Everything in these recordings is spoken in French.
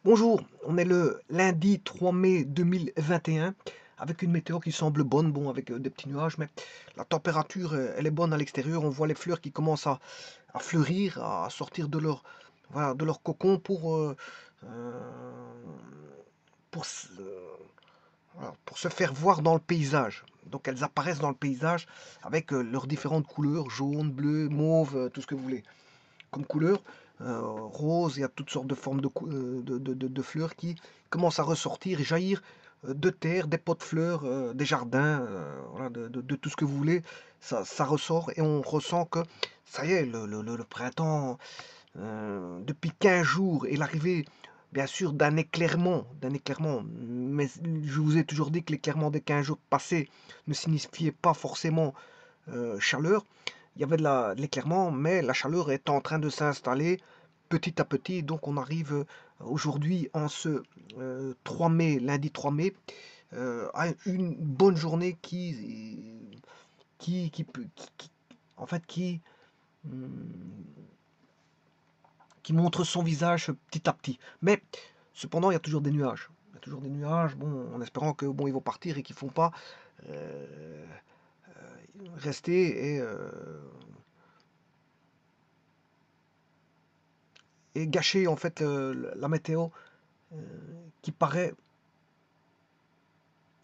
Bonjour, on est le lundi 3 mai 2021 avec une météo qui semble bonne, bon avec des petits nuages, mais la température elle est bonne à l'extérieur. On voit les fleurs qui commencent à fleurir, à sortir de leur, voilà, de leur cocon euh, pour se faire voir dans le paysage. Donc elles apparaissent dans le paysage avec leurs différentes couleurs, jaune, bleu, mauve, tout ce que vous voulez comme couleur, rose, il y a toutes sortes de formes de fleurs qui commencent à ressortir et jaillir de terre, des pots de fleurs, des jardins, voilà, de tout ce que vous voulez, ça ressort et on ressent que ça y est, le printemps, depuis 15 jours et l'arrivée, bien sûr, d'un éclairement, mais je vous ai toujours dit que l'éclairement des 15 jours passés ne signifiait pas forcément chaleur. Il y avait de l'éclairement, mais la chaleur est en train de s'installer petit à petit. Donc on arrive aujourd'hui en ce 3 mai, lundi 3 mai, à une bonne journée qui en fait, hum, qui montre son visage petit à petit. Mais cependant, il y a toujours des nuages. Il y a toujours des nuages, bon, en espérant que bon, ils vont partir et qu'ils ne font pas euh, rester et gâcher en fait la météo qui paraît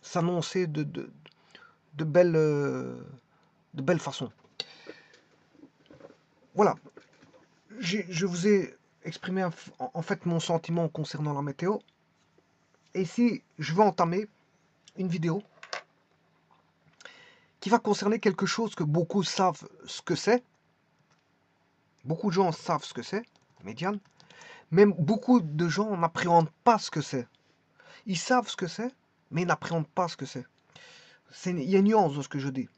s'annoncer de belles, de belles façons. Voilà, je vous ai exprimé en fait mon sentiment concernant la météo. Et ici, je vais entamer une vidéo qui va concerner quelque chose que beaucoup savent ce que c'est. Beaucoup de gens savent ce que c'est, médiane. Même beaucoup de gens n'appréhendent pas ce que c'est. Ils savent ce que c'est, mais ils n'appréhendent pas ce que c'est. Il y a une nuance dans ce que je dis.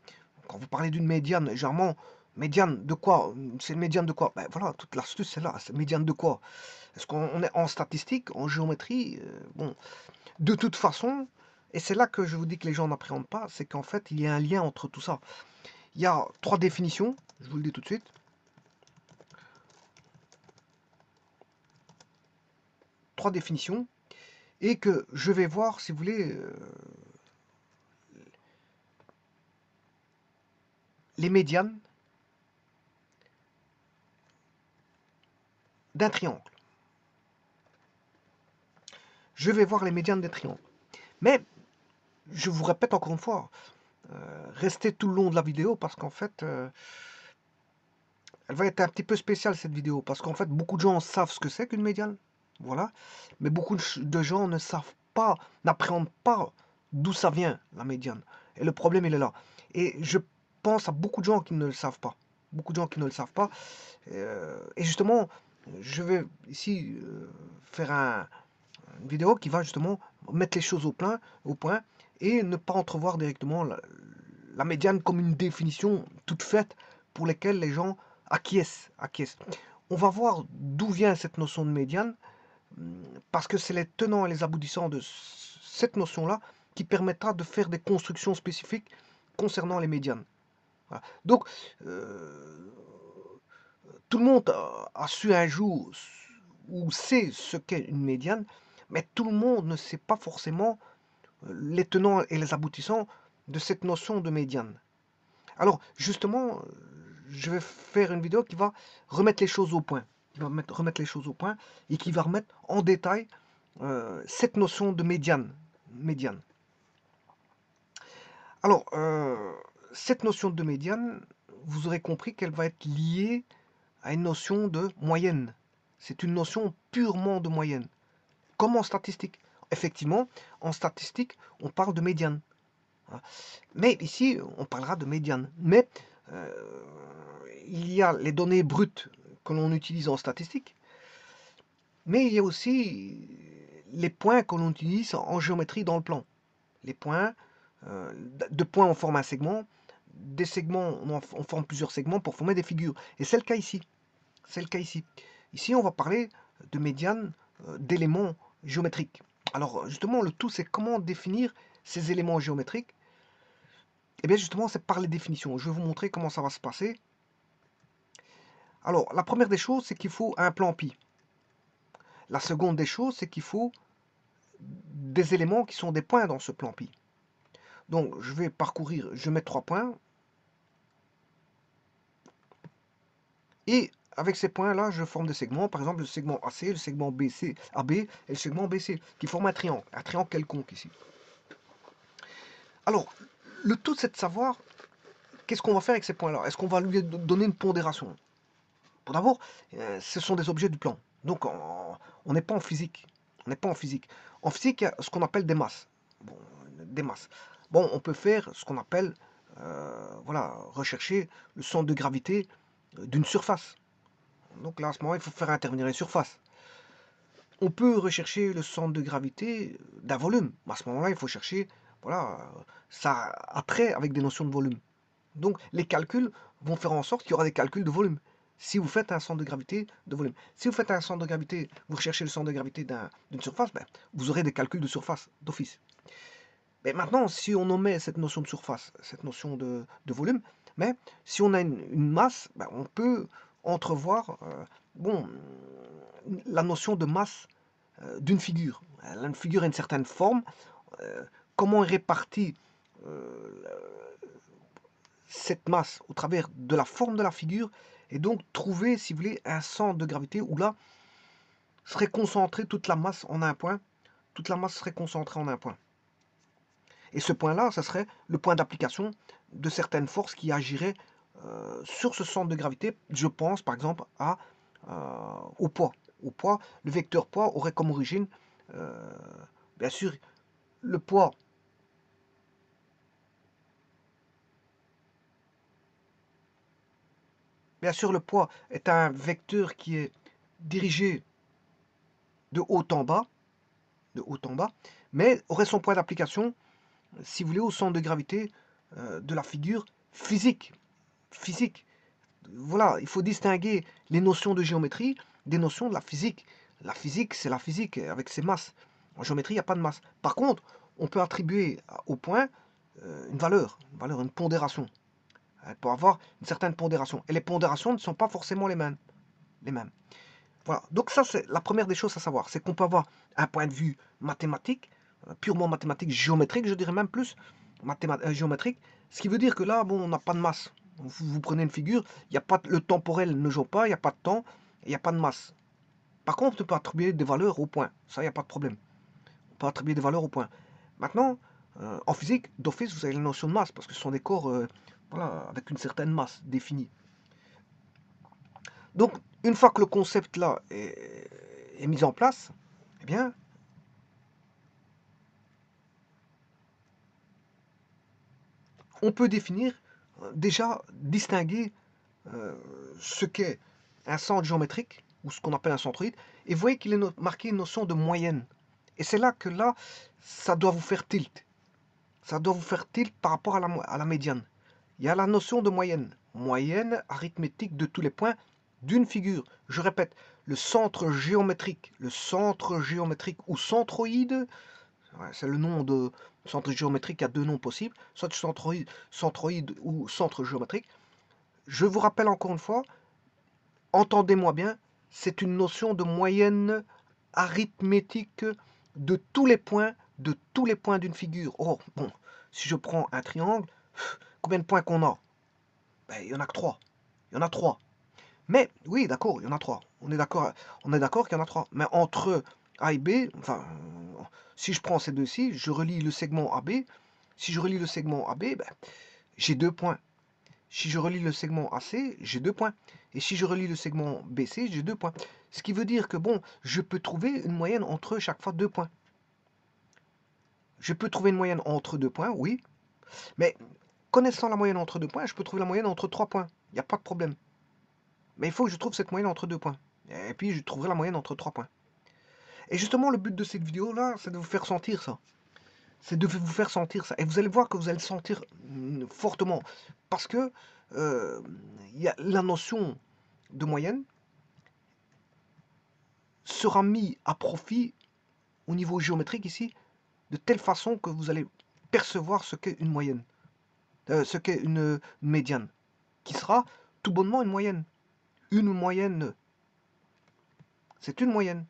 Quand vous parlez d'une médiane, généralement, médiane de quoi? C'est une médiane de quoi? Ben voilà, toute l'astuce c'est là. C'est médiane de quoi? Est-ce qu'on est en statistique, en géométrie? Bon, de toute façon, et c'est là que je vous dis que les gens n'appréhendent pas, c'est qu'en fait, il y a un lien entre tout ça. Il y a trois définitions, je vous le dis tout de suite. Trois définitions, et que je vais voir, si vous voulez, les médianes d'un triangle. Je vais voir les médianes des triangles. Mais, je vous répète encore une fois, restez tout le long de la vidéo parce qu'en fait, elle va être un petit peu spéciale cette vidéo parce qu'en fait, beaucoup de gens savent ce que c'est qu'une médiane. Voilà. Mais beaucoup de gens ne savent pas, n'appréhendent pas d'où ça vient, la médiane. Et le problème, il est là. Et je pense à beaucoup de gens qui ne le savent pas. Beaucoup de gens qui ne le savent pas. Et justement, je vais ici faire une vidéo qui va justement mettre les choses au point et ne pas entrevoir directement la médiane comme une définition toute faite pour lesquelles les gens acquiescent. On va voir d'où vient cette notion de médiane, parce que c'est les tenants et les aboutissants de cette notion-là qui permettra de faire des constructions spécifiques concernant les médianes. Voilà. Donc, tout le monde a su un jour ou sait ce qu'est une médiane, mais tout le monde ne sait pas forcément les tenants et les aboutissants de cette notion de médiane. Alors, justement, je vais faire une vidéo qui va remettre les choses au point, remettre les choses au point et qui va remettre en détail cette notion de médiane. Alors, cette notion de médiane, vous aurez compris qu'elle va être liée à une notion de moyenne. C'est une notion purement de moyenne, comme en statistique. Effectivement, en statistique, on parle de médiane. Mais ici, on parlera de médiane. Mais il y a les données brutes que l'on utilise en statistique, mais il y a aussi les points que l'on utilise en géométrie dans le plan. Les points, de points on forme un segment, des segments on forme plusieurs segments pour former des figures. Et c'est le cas ici. C'est le cas ici. Ici, on va parler de médiane, d'éléments géométriques. Alors justement, le tout, c'est comment définir ces éléments géométriques. Et bien justement, c'est par les définitions. Je vais vous montrer comment ça va se passer. Alors, la première des choses, c'est qu'il faut un plan pi. La seconde des choses, c'est qu'il faut des éléments qui sont des points dans ce plan pi. Donc, je vais parcourir, je mets 3 points. Et avec ces points-là, je forme des segments. Par exemple, le segment AC, le segment BC, AB et le segment BC, qui forment un triangle quelconque ici. Alors, le tout, c'est de savoir qu'est-ce qu'on va faire avec ces points-là. Est-ce qu'on va lui donner une pondération? Pour d'abord, ce sont des objets du plan. Donc, on n'est pas en physique. On n'est pas en physique. En physique, il y a ce qu'on appelle des masses. Bon, des masses. Bon, on peut faire ce qu'on appelle, voilà, rechercher le centre de gravité d'une surface. Donc là, à ce moment, il faut faire intervenir les surfaces. On peut rechercher le centre de gravité d'un volume. À ce moment-là, il faut chercher, voilà, ça après avec des notions de volume. Donc les calculs vont faire en sorte qu'il y aura des calculs de volume. Si vous faites un centre de gravité de volume. Si vous faites un centre de gravité, vous recherchez le centre de gravité d'une surface, ben, vous aurez des calculs de surface, d'office. Mais maintenant, si on omet cette notion de surface, cette notion de volume, mais si on a une masse, ben, on peut entrevoir bon, la notion de masse d'une figure. Une figure a une certaine forme. Comment est répartie cette masse au travers de la forme de la figure, et donc trouver, si vous voulez, un centre de gravité où là serait concentrée toute la masse en un point. Toute la masse serait concentrée en un point. Et ce point-là, ça serait le point d'application de certaines forces qui agiraient sur ce centre de gravité. Je pense par exemple au poids. Au poids, le vecteur poids aurait comme origine, bien sûr, le poids. Bien sûr, le poids est un vecteur qui est dirigé de haut en bas, mais aurait son point d'application, si vous voulez, au centre de gravité de la figure physique. Physique. Voilà, il faut distinguer les notions de géométrie des notions de la physique. La physique, c'est la physique avec ses masses. En géométrie, il n'y a pas de masse. Par contre, on peut attribuer au point une valeur, une pondération. Elle peut avoir une certaine pondération. Et les pondérations ne sont pas forcément les mêmes. Voilà. Donc ça, c'est la première des choses à savoir. C'est qu'on peut avoir un point de vue mathématique, purement mathématique, géométrique, je dirais même plus, géométrique. Ce qui veut dire que là, bon, on n'a pas de masse. Vous prenez une figure, y a pas, le temporel ne joue pas, il n'y a pas de temps, il n'y a pas de masse. Par contre, on peut attribuer des valeurs au point. Ça, il n'y a pas de problème. On peut attribuer des valeurs au point. Maintenant, en physique, d'office, vous avez la notion de masse, parce que ce sont des corps voilà, avec une certaine masse définie. Donc, une fois que le concept là est mis en place, eh bien, on peut définir, déjà distinguer ce qu'est un centre géométrique, ou ce qu'on appelle un centroïde, et vous voyez qu'il est marqué une notion de moyenne. Et c'est là que là, ça doit vous faire tilt. Ça doit vous faire tilt par rapport à la médiane. Il y a la notion de moyenne. Moyenne arithmétique de tous les points d'une figure. Je répète, le centre géométrique ou centroïde, c'est le nom de centre géométrique, il y a deux noms possibles, soit centroïde ou centre géométrique. Je vous rappelle encore une fois, entendez-moi bien, c'est une notion de moyenne arithmétique de tous les points d'une figure. Oh, bon, si je prends un triangle, combien de points qu'on a? Ben, il y en a que 3. Il y en a 3. Mais, oui, d'accord, il y en a 3. On est d'accord qu'il y en a 3. Mais entre A et B, enfin, si je prends ces deux-ci, je relie le segment AB. Si je relie le segment AB, ben, j'ai 2 points. Si je relie le segment AC, j'ai 2 points. Et si je relie le segment BC, j'ai 2 points. Ce qui veut dire que, bon, je peux trouver une moyenne entre chaque fois 2 points. Je peux trouver une moyenne entre 2 points, oui. Mais connaissant la moyenne entre 2 points, je peux trouver la moyenne entre 3 points. Il n'y a pas de problème. Mais il faut que je trouve cette moyenne entre 2 points. Et puis, je trouverai la moyenne entre 3 points. Et justement, le but de cette vidéo-là, c'est de vous faire sentir ça. C'est de vous faire sentir ça. Et vous allez voir que vous allez le sentir fortement. Parce que y a la notion de moyenne sera mise à profit au niveau géométrique ici, de telle façon que vous allez percevoir ce qu'est une moyenne, ce qu'est une médiane, qui sera tout bonnement une moyenne. Une moyenne, c'est une moyenne.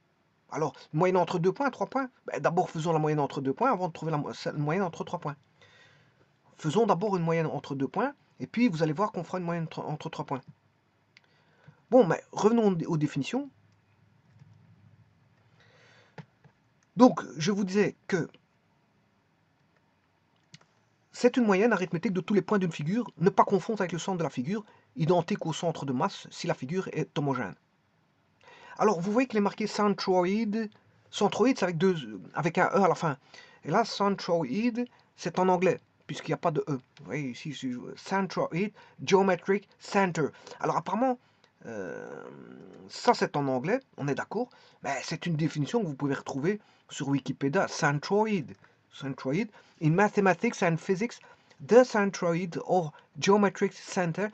Alors, moyenne entre 2 points, 3 points. Ben, d'abord, faisons la moyenne entre 2 points avant de trouver la moyenne entre 3 points. Faisons d'abord une moyenne entre 2 points, et puis vous allez voir qu'on fera une moyenne entre 3 points. Bon, mais revenons aux définitions. Donc, je vous disais que c'est une moyenne arithmétique de tous les points d'une figure, ne pas confondre avec le centre de la figure, identique au centre de masse si la figure est homogène. Alors, vous voyez qu'il est marqué centroid. Centroid, c'est avec un E à la fin. Et là, centroid, c'est en anglais, puisqu'il n'y a pas de E. Vous voyez ici, centroid, geometric center. Alors, apparemment, ça c'est en anglais, on est d'accord, mais c'est une définition que vous pouvez retrouver sur Wikipédia, centroid. Centroid. In mathematics and physics, the centroid or geometric center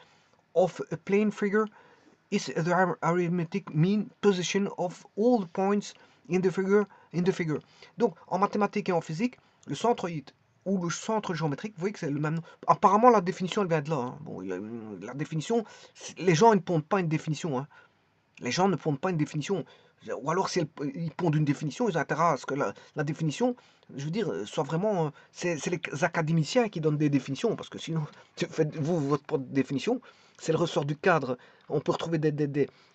of a plane figure is the arithmetic mean position of all the points in the figure. Donc, en mathématiques et en physique, le centroïde ou le centre géométrique, vous voyez que c'est le même nom. Apparemment, la définition, elle vient de là. Hein. Bon, la définition, les gens, ils ne pondent pas une définition. Hein. Les gens ne pondent pas une définition. Ou alors, si ils pondent une définition, ils ont intérêt à ce que la définition, je veux dire, soit vraiment... c'est les académiciens qui donnent des définitions, parce que sinon, faites-vous votre propre définition. C'est le ressort du cadre. On peut retrouver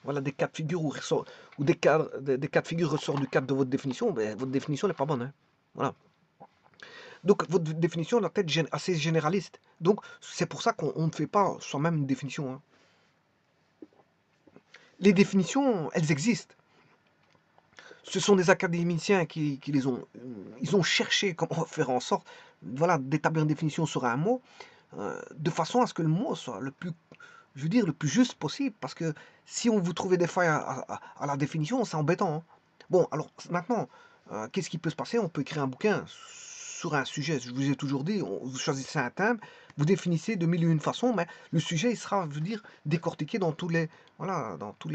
voilà, des cas de figure ou des cas de figure ressortent du cadre de votre définition. Ben, votre définition n'est pas bonne. Hein. Voilà. Donc, votre définition doit être assez généraliste. Donc, c'est pour ça qu'on ne fait pas soi-même une définition. Hein. Les définitions, elles existent. Ce sont des académiciens qui ils ont cherché comment faire en sorte, voilà, d'établir une définition sur un mot, de façon à ce que le mot soit le plus, je veux dire, le plus juste possible. Parce que si on vous trouvez des failles à la définition, c'est embêtant. Hein. Bon, alors maintenant, qu'est-ce qui peut se passer? On peut écrire un bouquin sur un sujet. Je vous ai toujours dit, vous choisissez un thème, vous définissez de mille et une façons, mais le sujet, il sera, je veux dire, décortiqué dans tous les, voilà, dans tous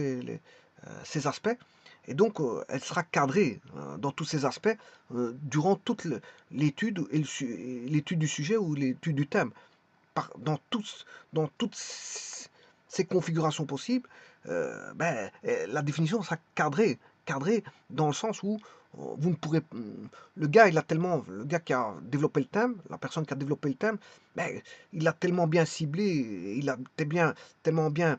ces aspects. Et donc, elle sera cadrée dans tous ces aspects durant toute l'étude l'étude du sujet ou l'étude du thème. Dans toutes ces configurations possibles, la définition sera cadrée dans le sens où vous ne pourrez... Le gars qui a développé le thème, la personne qui a développé le thème, ben, il a tellement bien ciblé, il a tellement bien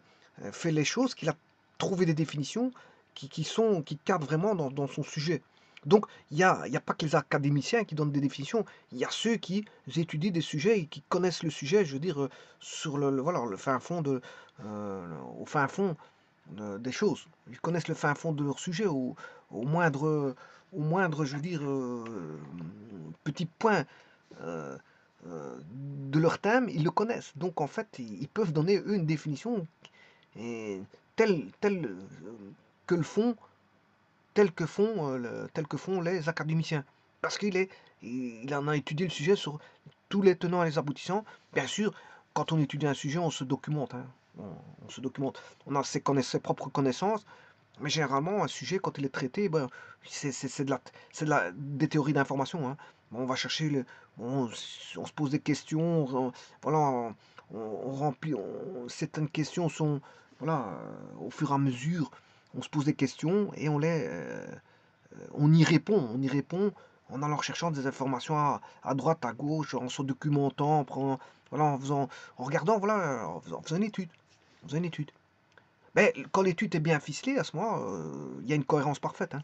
fait les choses qu'il a trouvé des définitions qui cadrent vraiment dans son sujet. Donc, il n'y a pas que les académiciens qui donnent des définitions, il y a ceux qui étudient des sujets et qui connaissent le sujet, je veux dire, sur voilà, le fin fond au fin fond des choses. Ils connaissent le fin fond de leur sujet, au moindre, je veux dire, petit point euh, de leur thème, ils le connaissent. Donc, en fait, ils peuvent donner, eux, une définition et telle que le font tel que font les académiciens. Parce il en a étudié le sujet sur tous les tenants et les aboutissants. Bien sûr, quand on étudie un sujet, on se documente. Hein. On se documente. On a ses propres connaissances. Mais généralement, un sujet, quand il est traité, ben, c'est des théories d'information. Hein. Bon, on va chercher, on se pose des questions, voilà, on remplit, certaines questions sont, voilà, au fur et à mesure, on se pose des questions et on y répond en allant cherchant des informations à droite, à gauche, en se documentant, voilà, en regardant, voilà, en faisant une étude, en faisant une étude. Mais quand l'étude est bien ficelée, à ce moment, il y a une cohérence parfaite. Hein.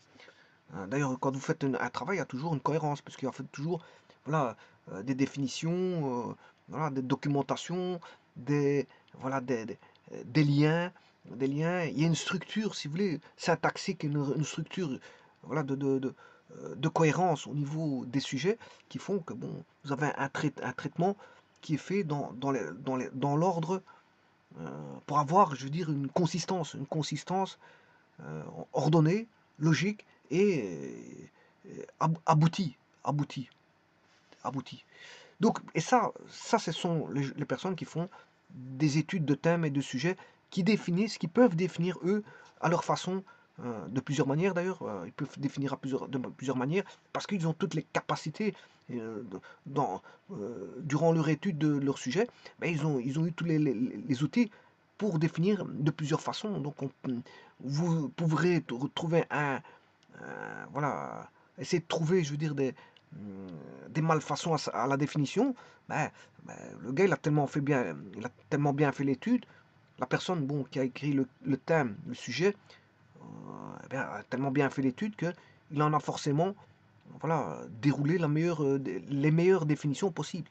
D'ailleurs, quand vous faites un travail, il y a toujours une cohérence, parce qu'il y a toujours voilà, des définitions, voilà, des documentations, voilà, des liens, des liens. Il y a une structure, si vous voulez, syntaxique, une structure voilà, de cohérence au niveau des sujets qui font que bon, vous avez un traitement qui est fait dans l'ordre pour avoir, je veux dire, une consistance ordonnée, logique et aboutie, aboutie, aboutie. Donc, et ça, ce sont les personnes qui font des études de thèmes et de sujets qui peuvent définir eux à leur façon, de plusieurs manières d'ailleurs, ils peuvent définir de plusieurs manières parce qu'ils ont toutes les capacités durant leur étude de leur sujet, mais ils ont eu tous les outils pour définir de plusieurs façons. Donc, vous pourrez trouver voilà, essayer de trouver, je veux dire, des malfaçons à la définition, ben, le gars, il a tellement bien fait l'étude, la personne, bon, qui a écrit le thème, le sujet, eh bien, a tellement bien fait l'étude qu'il en a forcément, voilà, déroulé les meilleures définitions possibles.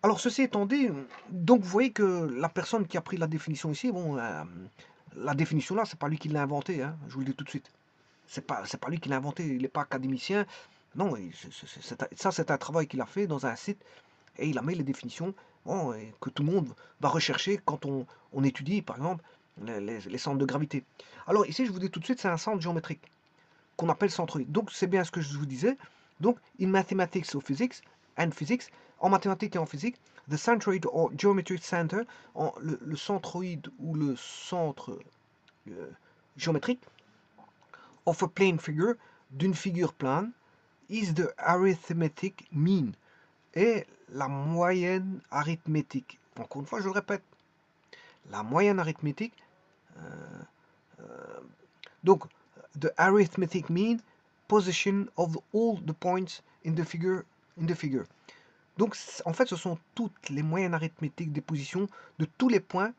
Alors, ceci étant dit, donc vous voyez que la personne qui a pris la définition ici, bon, la définition là, c'est pas lui qui l'a inventée, hein, je vous le dis tout de suite. C'est pas lui qui l'a inventé, il n'est pas académicien. Non, ça c'est un travail qu'il a fait dans un site et il a mis les définitions, bon, et que tout le monde va rechercher quand on étudie, par exemple, les centres de gravité. Alors ici, je vous dis tout de suite, c'est un centre géométrique qu'on appelle centroïde. Donc c'est bien ce que je vous disais. Donc, in mathematics or physics and physics, en mathématiques et en physique, the centroid or geometric center, le centroïde ou le centre euh, géométrique of a plane figure, d'une figure plane, is the arithmetic mean, est la moyenne arithmétique. Encore une fois, je le répète, la moyenne arithmétique, donc, the arithmetic mean position of all the points in the figure. Donc, en fait, ce sont toutes les moyennes arithmétiques des positions de tous les points,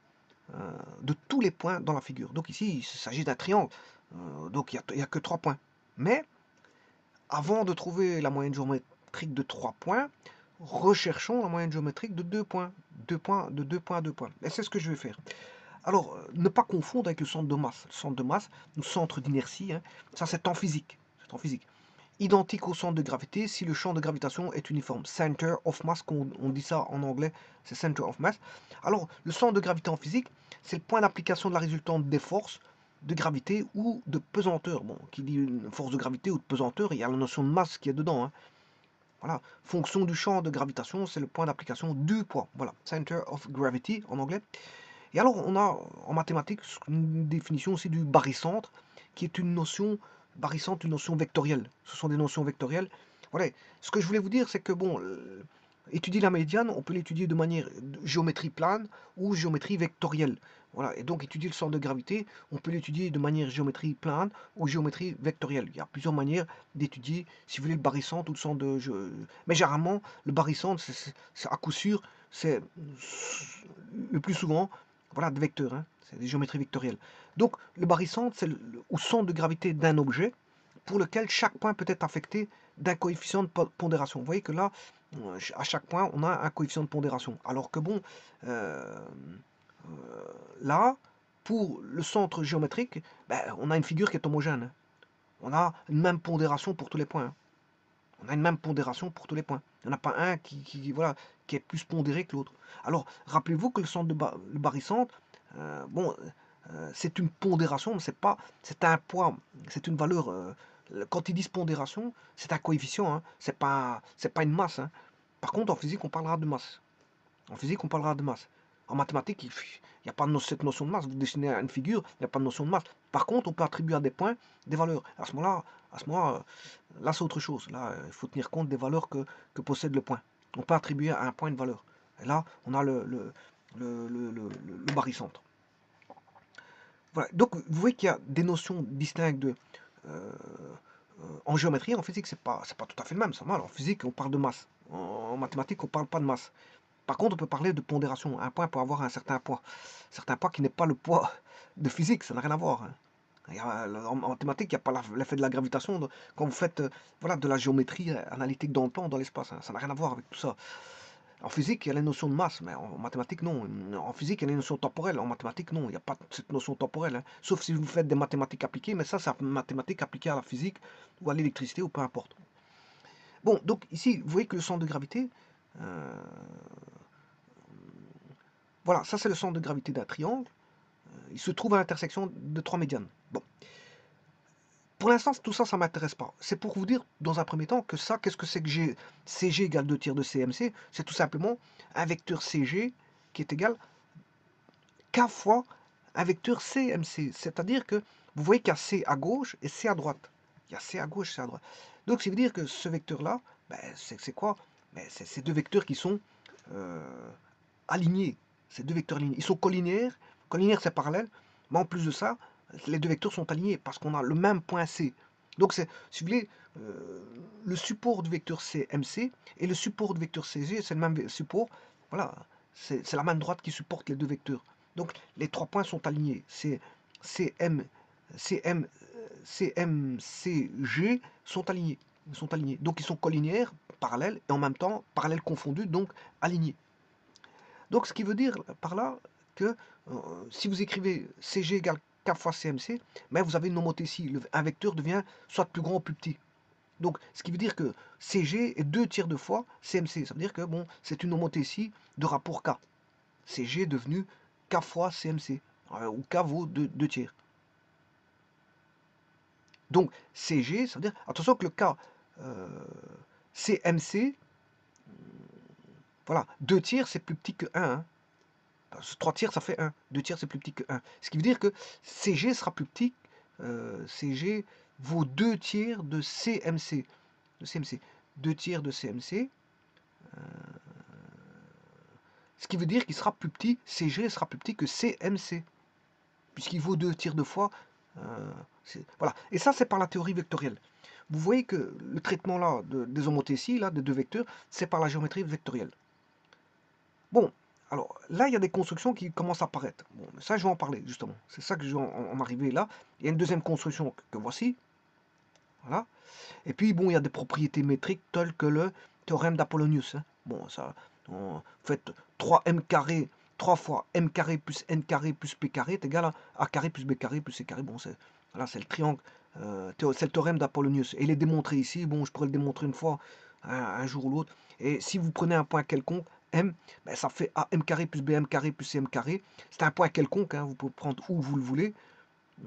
dans la figure. Donc ici, il s'agit d'un triangle. Donc il n'y a que 3 points. Mais avant de trouver la moyenne géométrique de 3 points, recherchons la moyenne géométrique de 2 points. 2 points, de 2 points à 2 points. Et c'est ce que je vais faire. Alors, ne pas confondre avec le centre de masse. Le centre de masse, le centre d'inertie, hein, ça c'est en physique. C'est en physique. Identique au centre de gravité si le champ de gravitation est uniforme. Center of mass, on dit ça en anglais, c'est center of mass. Alors, le centre de gravité en physique, c'est le point d'application de la résultante des forces de gravité ou de pesanteur. Bon, qui dit une force de gravité ou de pesanteur, il y a la notion de masse qui est dedans. Hein. Voilà. Fonction du champ de gravitation, c'est le point d'application du poids. Voilà. Center of gravity en anglais. Et alors, on a en mathématiques une définition aussi du barycentre, qui est une notion, barycentre, une notion vectorielle. Ce sont des notions vectorielles. Voilà. Ce que je voulais vous dire, c'est que, bon, étudier la médiane, on peut l'étudier de manière géométrie plane ou géométrie vectorielle. Voilà. Et donc, étudier le centre de gravité, on peut l'étudier de manière géométrie plane ou géométrie vectorielle. Il y a plusieurs manières d'étudier, si vous voulez, le barycentre ou le centre de... Mais généralement, le barycentre, c'est à coup sûr, c'est le plus souvent, voilà, des vecteurs, hein, c'est des géométries vectorielles. Donc, le barycentre, c'est au centre de gravité d'un objet pour lequel chaque point peut être affecté d'un coefficient de pondération. Vous voyez que là, à chaque point, on a un coefficient de pondération. Alors que bon, euh, là, pour le centre géométrique, ben, on a une figure qui est homogène. Hein. On a une même pondération pour tous les points. Hein. On a une même pondération pour tous les points. Il n'y en a pas un voilà, qui est plus pondéré que l'autre. Alors, rappelez-vous que le centre le barycentre, bon, c'est une pondération, mais c'est un poids, c'est une valeur. Quand ils disent pondération, c'est un coefficient, hein, c'est pas une masse. Hein. Par contre, en physique, on parlera de masse. En physique, on parlera de masse. En mathématiques, il n'y a pas cette notion de masse. Vous dessinez une figure, il n'y a pas de notion de masse. Par contre, on peut attribuer à des points des valeurs. À ce moment-là, là, c'est autre chose. Là, il faut tenir compte des valeurs que possède le point. On peut attribuer à un point une valeur. Et là, on a le barycentre. Voilà. Donc, vous voyez qu'il y a des notions distinctes en géométrie. En physique, c'est pas tout à fait le même. Ça va. En physique, on parle de masse. En mathématiques, on ne parle pas de masse. Par contre, on peut parler de pondération. Un point peut avoir un certain poids. Un certain poids qui n'est pas le poids de physique, ça n'a rien à voir. Hein. En mathématiques, il n'y a pas l'effet de la gravitation. Quand vous faites voilà, de la géométrie analytique dans le temps, dans l'espace, hein, ça n'a rien à voir avec tout ça. En physique, il y a les notions de masse, mais en mathématiques, non. En physique, il y a les notions temporelles. En mathématiques, non. Il n'y a pas cette notion temporelle. Hein. Sauf si vous faites des mathématiques appliquées, mais ça, c'est mathématiques appliquées à la physique ou à l'électricité ou peu importe. Bon, donc ici, vous voyez que le centre de gravité, euh, voilà, ça c'est le centre de gravité d'un triangle. Il se trouve à l'intersection de 3 médianes. Bon. Pour l'instant, tout ça, ça ne m'intéresse pas. C'est pour vous dire, dans un premier temps, que ça, qu'est-ce que c'est que CG égale 2 tiers de CMC? C'est tout simplement un vecteur CG qui est égal K fois un vecteur CMC. C'est-à-dire que vous voyez qu'il y a C à gauche et C à droite. Il y a C à gauche, C à droite. Donc, ça veut dire que ce vecteur-là, ben, c'est quoi? Ben, c'est ces deux vecteurs qui sont alignés. Ces deux vecteurs alignés. Ils sont collinéaires. Collinéaires, c'est parallèle. Mais en plus de ça, Les deux vecteurs sont alignés parce qu'on a le même point C. Donc, si vous voulez, le support du vecteur CMC et le support du vecteur CG, c'est le même support. Voilà, c'est la main droite qui supporte les deux vecteurs. Donc, les trois points sont alignés. C'est CM, CM, CMCG sont alignés. Ils sont alignés. Donc, ils sont collinéaires, parallèles, et en même temps, parallèles confondus, donc alignés. Donc, ce qui veut dire par là que si vous écrivez CG égale K fois CMC, mais vous avez une homothétie. Un vecteur devient soit plus grand ou plus petit. Donc, ce qui veut dire que CG est 2 tiers de fois CMC. Ça veut dire que bon, c'est une homothétie de rapport K. CG est devenu K fois CMC, où K vaut 2 tiers. Donc, CG, ça veut dire, attention que le K CMC, voilà, 2 tiers c'est plus petit que 1. Hein. 3 tiers ça fait 1. 2 tiers c'est plus petit que 1. Ce qui veut dire que CG sera plus petit. CG vaut 2 tiers de CMC. De CMC. 2 tiers de CMC. Ce qui veut dire qu'il sera plus petit. CG sera plus petit que CMC. Puisqu'il vaut 2 tiers de fois. Voilà. Et ça, c'est par la théorie vectorielle. Vous voyez que le traitement là des homothéties, là, des deux vecteurs, c'est par la géométrie vectorielle. Bon, alors là, il y a des constructions qui commencent à apparaître. Bon, ça, je vais en parler, justement. C'est ça que je vais en arriver là. Il y a une deuxième construction que voici. Voilà. Et puis, bon, il y a des propriétés métriques telles que le théorème d'Apollonius. Hein. Bon, ça, vous faites 3m carré, 3 fois m carré plus n carré plus p carré est égal à a carré plus b carré plus c carré. Bon, c'est voilà, le triangle, c'est le théorème d'Apollonius. Et il est démontré ici. Bon, je pourrais le démontrer une fois, un jour ou l'autre. Et si vous prenez un point quelconque, m, ben, ça fait am carré plus bm carré plus cm carré. C'est un point quelconque, hein, vous pouvez prendre où vous le voulez.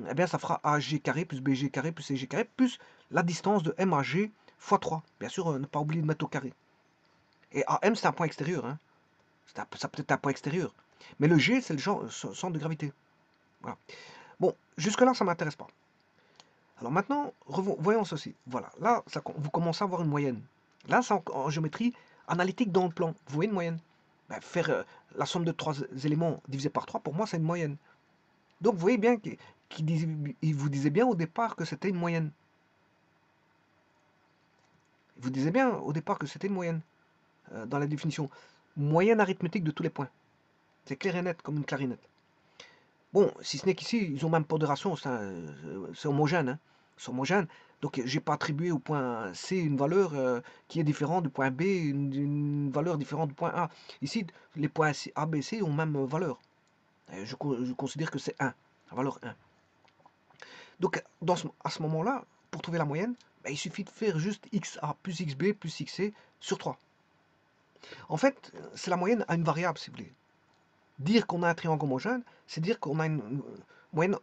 Eh bien, ça fera AG carré plus BG carré plus CG carré plus la distance de MAG fois 3. Bien sûr, ne pas oublier de mettre au carré. Et AM, c'est un point extérieur. Hein. Ça peut être un point extérieur. Mais le G, c'est le centre de gravité. Voilà. Bon, jusque-là, ça ne m'intéresse pas. Alors maintenant, voyons ceci. Voilà, là, vous commencez à avoir une moyenne. Là, c'est en géométrie analytique dans le plan. Vous voyez une moyenne. Ben, faire la somme de 3 éléments divisé par 3, pour moi, c'est une moyenne. Donc, vous voyez bien qu'il vous disait bien au départ que c'était une moyenne. Il vous disait bien au départ que c'était une moyenne. Dans la définition. Moyenne arithmétique de tous les points. C'est clair et net, comme une clarinette. Bon, si ce n'est qu'ici, ils ont même pondération, c'est homogène. Hein. C'est homogène. Donc, j'ai pas attribué au point C une valeur qui est différente du point B, une valeur différente du point A. Ici, les points A, B, C ont même valeur. Je considère que c'est 1, la valeur 1. Donc, à ce moment-là, pour trouver la moyenne, ben, il suffit de faire juste XA plus XB plus XC sur 3. En fait, c'est la moyenne à une variable, si vous voulez. Dire qu'on a un triangle homogène, c'est dire qu'on a une moyenne.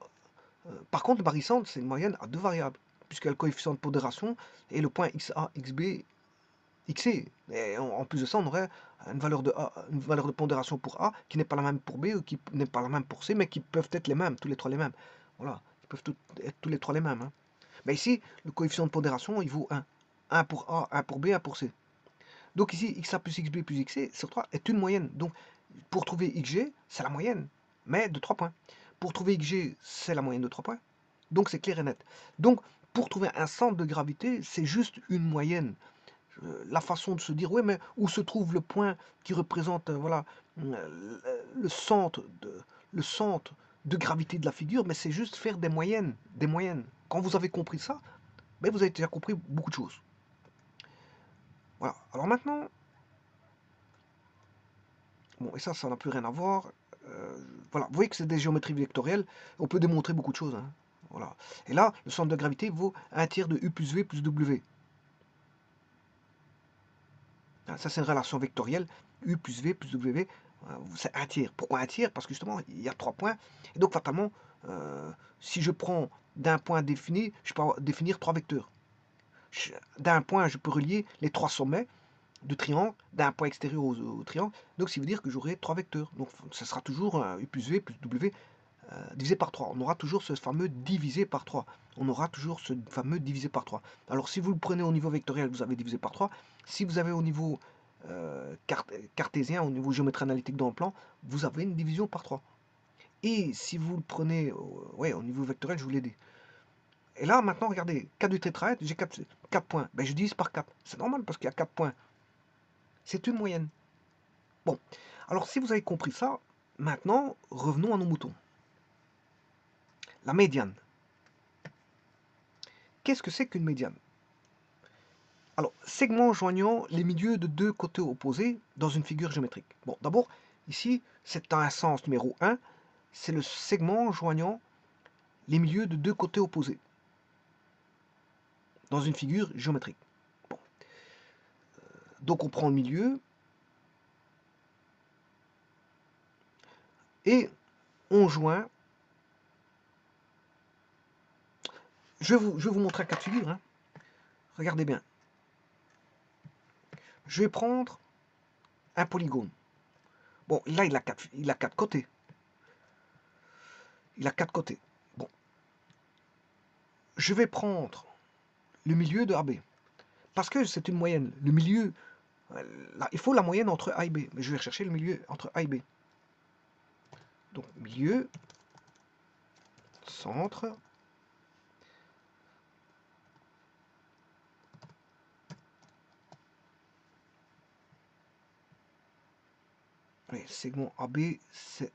Par contre, barycentre, c'est une moyenne à 2 variables, puisqu'il y a le coefficient de pondération et le point XA, XB, XC. Et en plus de ça, on aurait une valeur de pondération pour A qui n'est pas la même pour B ou qui n'est pas la même pour C, mais qui peuvent être les mêmes, tous les trois les mêmes. Voilà, ils peuvent être tous les trois les mêmes. Hein. Mais ici, le coefficient de pondération, il vaut 1. 1 pour A, 1 pour B, 1 pour C. Donc ici, XA plus XB plus XC sur 3 est une moyenne. Donc, pour trouver XG, c'est la moyenne, mais de 3 points. Pour trouver XG, c'est la moyenne de 3 points. Donc, c'est clair et net. Donc, pour trouver un centre de gravité, c'est juste une moyenne. La façon de se dire, oui, mais où se trouve le point qui représente voilà, le centre de gravité de la figure, mais c'est juste faire des moyennes. Des moyennes. Quand vous avez compris ça, ben vous avez déjà compris beaucoup de choses. Voilà. Alors maintenant, bon, et ça n'a plus rien à voir. Voilà, vous voyez que c'est des géométries vectorielles. On peut démontrer beaucoup de choses. Hein. Voilà. Et là, le centre de gravité vaut 1 tiers de U plus V plus W. Ça, c'est une relation vectorielle. U plus V plus W, c'est 1 tiers. Pourquoi 1 tiers? Parce que justement, il y a 3 points. Et donc, fatalement, si je prends d'un point défini, je peux définir 3 vecteurs. D'un point, je peux relier les 3 sommets de triangle d'un point extérieur au triangle. Donc, ça veut dire que j'aurai 3 vecteurs. Donc, ce sera toujours U plus V plus W divisé par 3. On aura toujours ce fameux divisé par 3. On aura toujours ce fameux divisé par 3. Alors, si vous le prenez au niveau vectoriel, vous avez divisé par 3. Si vous avez au niveau cartésien, au niveau géométrie analytique dans le plan, vous avez une division par 3. Et si vous le prenez ouais, au niveau vectoriel, je vous l'ai dit. Et là, maintenant, regardez, cas du tétraèdre, j'ai 4 points. Ben, je divise par 4. C'est normal parce qu'il y a 4 points. C'est une moyenne. Bon, alors si vous avez compris ça, maintenant, revenons à nos moutons. La médiane. Qu'est-ce que c'est qu'une médiane? Alors, segment joignant les milieux de deux côtés opposés dans une figure géométrique. Bon, d'abord, ici, c'est un sens numéro 1, c'est le segment joignant les milieux de deux côtés opposés dans une figure géométrique. Bon. Donc on prend le milieu et on joint. Je vais vous montrer un cas de figure. Hein. Regardez bien. Je vais prendre un polygone. Bon, là, il a quatre côtés. Il a 4 côtés. Bon. Je vais prendre le milieu de AB. Parce que c'est une moyenne. Le milieu, là, il faut la moyenne entre A et B. Mais je vais rechercher le milieu entre A et B. Donc, milieu, centre. Oui, segment AB, c'est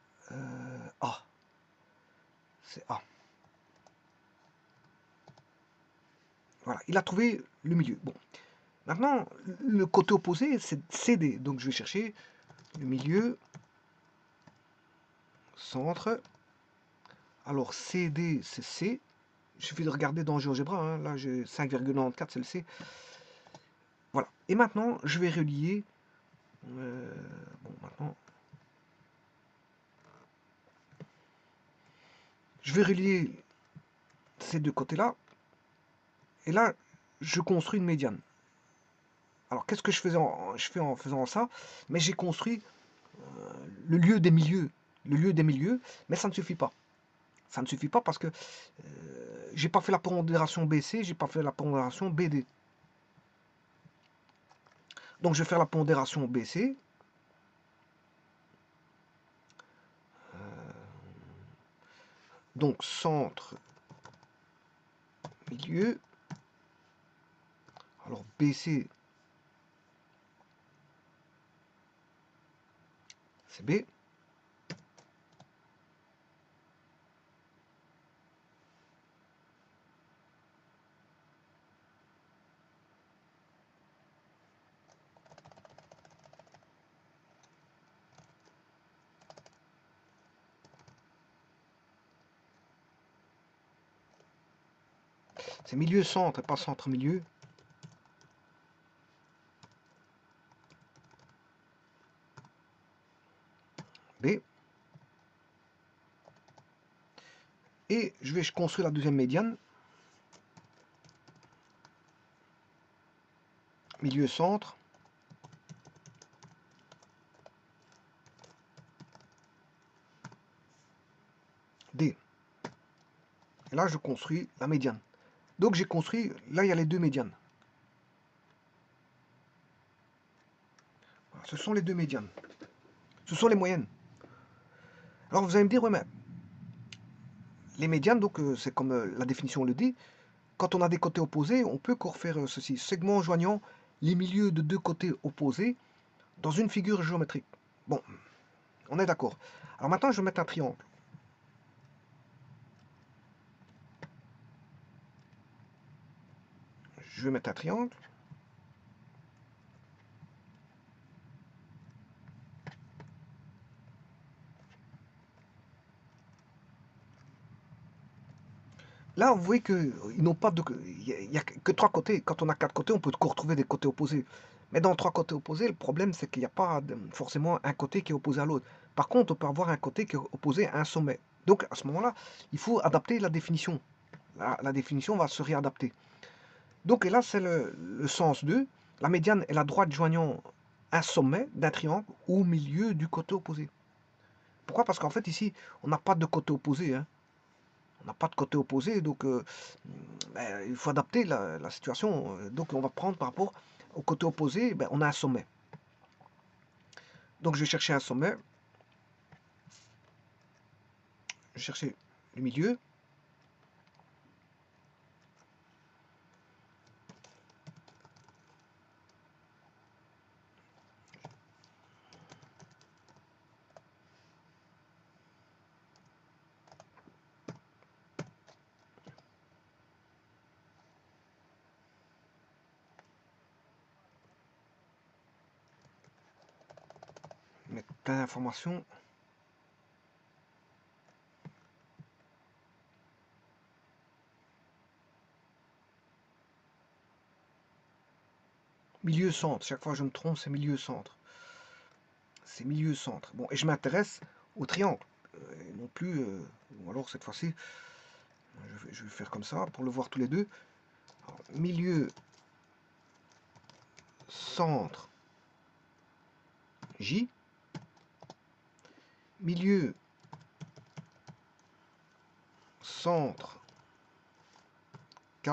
A. C'est A. Voilà, il a trouvé le milieu. Bon. Maintenant, le côté opposé, c'est CD. Donc, je vais chercher le milieu, centre. Alors, CD, c'est C. Il suffit de regarder dans GeoGebra. Hein. Là, j'ai 5,94, c'est le C. Voilà. Et maintenant, je vais relier. Bon, maintenant. Je vais relier ces deux côtés-là. Et là, je construis une médiane. Alors, qu'est-ce que je fais en faisant ça? Mais j'ai construit le lieu des milieux. Le lieu des milieux, mais ça ne suffit pas. Ça ne suffit pas parce que j'ai pas fait la pondération BC, j'ai pas fait la pondération BD. Donc je vais faire la pondération BC. Donc centre, milieu. Alors BC, c'est B. C'est milieu-centre et pas centre-milieu. B. Et je vais construire la deuxième médiane. Milieu-centre. D. Et là, je construis la médiane. Donc j'ai construit, là il y a les deux médianes. Voilà, ce sont les deux médianes. Ce sont les moyennes. Alors vous allez me dire, ouais, mais les médianes, donc c'est comme la définition le dit, quand on a des côtés opposés, on peut encore faire ceci. Segment joignant les milieux de deux côtés opposés dans une figure géométrique. Bon, on est d'accord. Alors maintenant, je vais mettre un triangle. Je vais mettre un triangle. Là, vous voyez qu'ils n'ont pas de... Il n'y a que trois côtés. Quand on a quatre côtés, on peut retrouver des côtés opposés. Mais dans trois côtés opposés, le problème, c'est qu'il n'y a pas forcément un côté qui est opposé à l'autre. Par contre, on peut avoir un côté qui est opposé à un sommet. Donc, à ce moment-là, il faut adapter la définition. La définition va se réadapter. Donc, et là, c'est le sens 2. La médiane est la droite joignant un sommet d'un triangle au milieu du côté opposé. Pourquoi? Parce qu'en fait, ici, on n'a pas de côté opposé. Hein. On n'a pas de côté opposé, donc ben, il faut adapter la situation. Donc on va prendre par rapport au côté opposé, ben, on a un sommet. Donc je vais chercher un sommet. je vais chercher le milieu. Mettre plein d'informations. Milieu centre, chaque fois que je me trompe, c'est milieu centre. C'est milieu centre. Bon, et je m'intéresse au triangle. Et non plus, ou alors cette fois-ci, je vais faire comme ça pour le voir tous les deux. Alors, milieu centre J. Milieu centre K.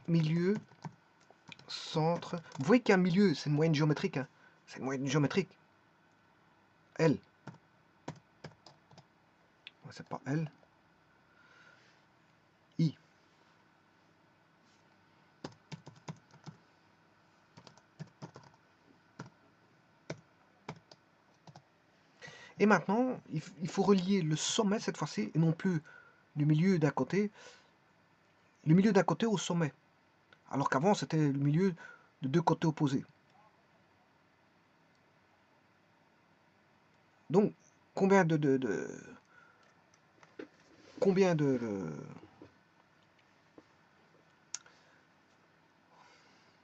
Milieu centre. Vous voyez qu'un milieu, c'est une moyenne géométrique. Hein. C'est une moyenne géométrique. L. C'est pas L. I. Et maintenant, il faut relier le sommet cette fois-ci, et non plus le milieu d'à côté. Le milieu d'à côté au sommet. Alors qu'avant, c'était le milieu de deux côtés opposés. Donc, combien de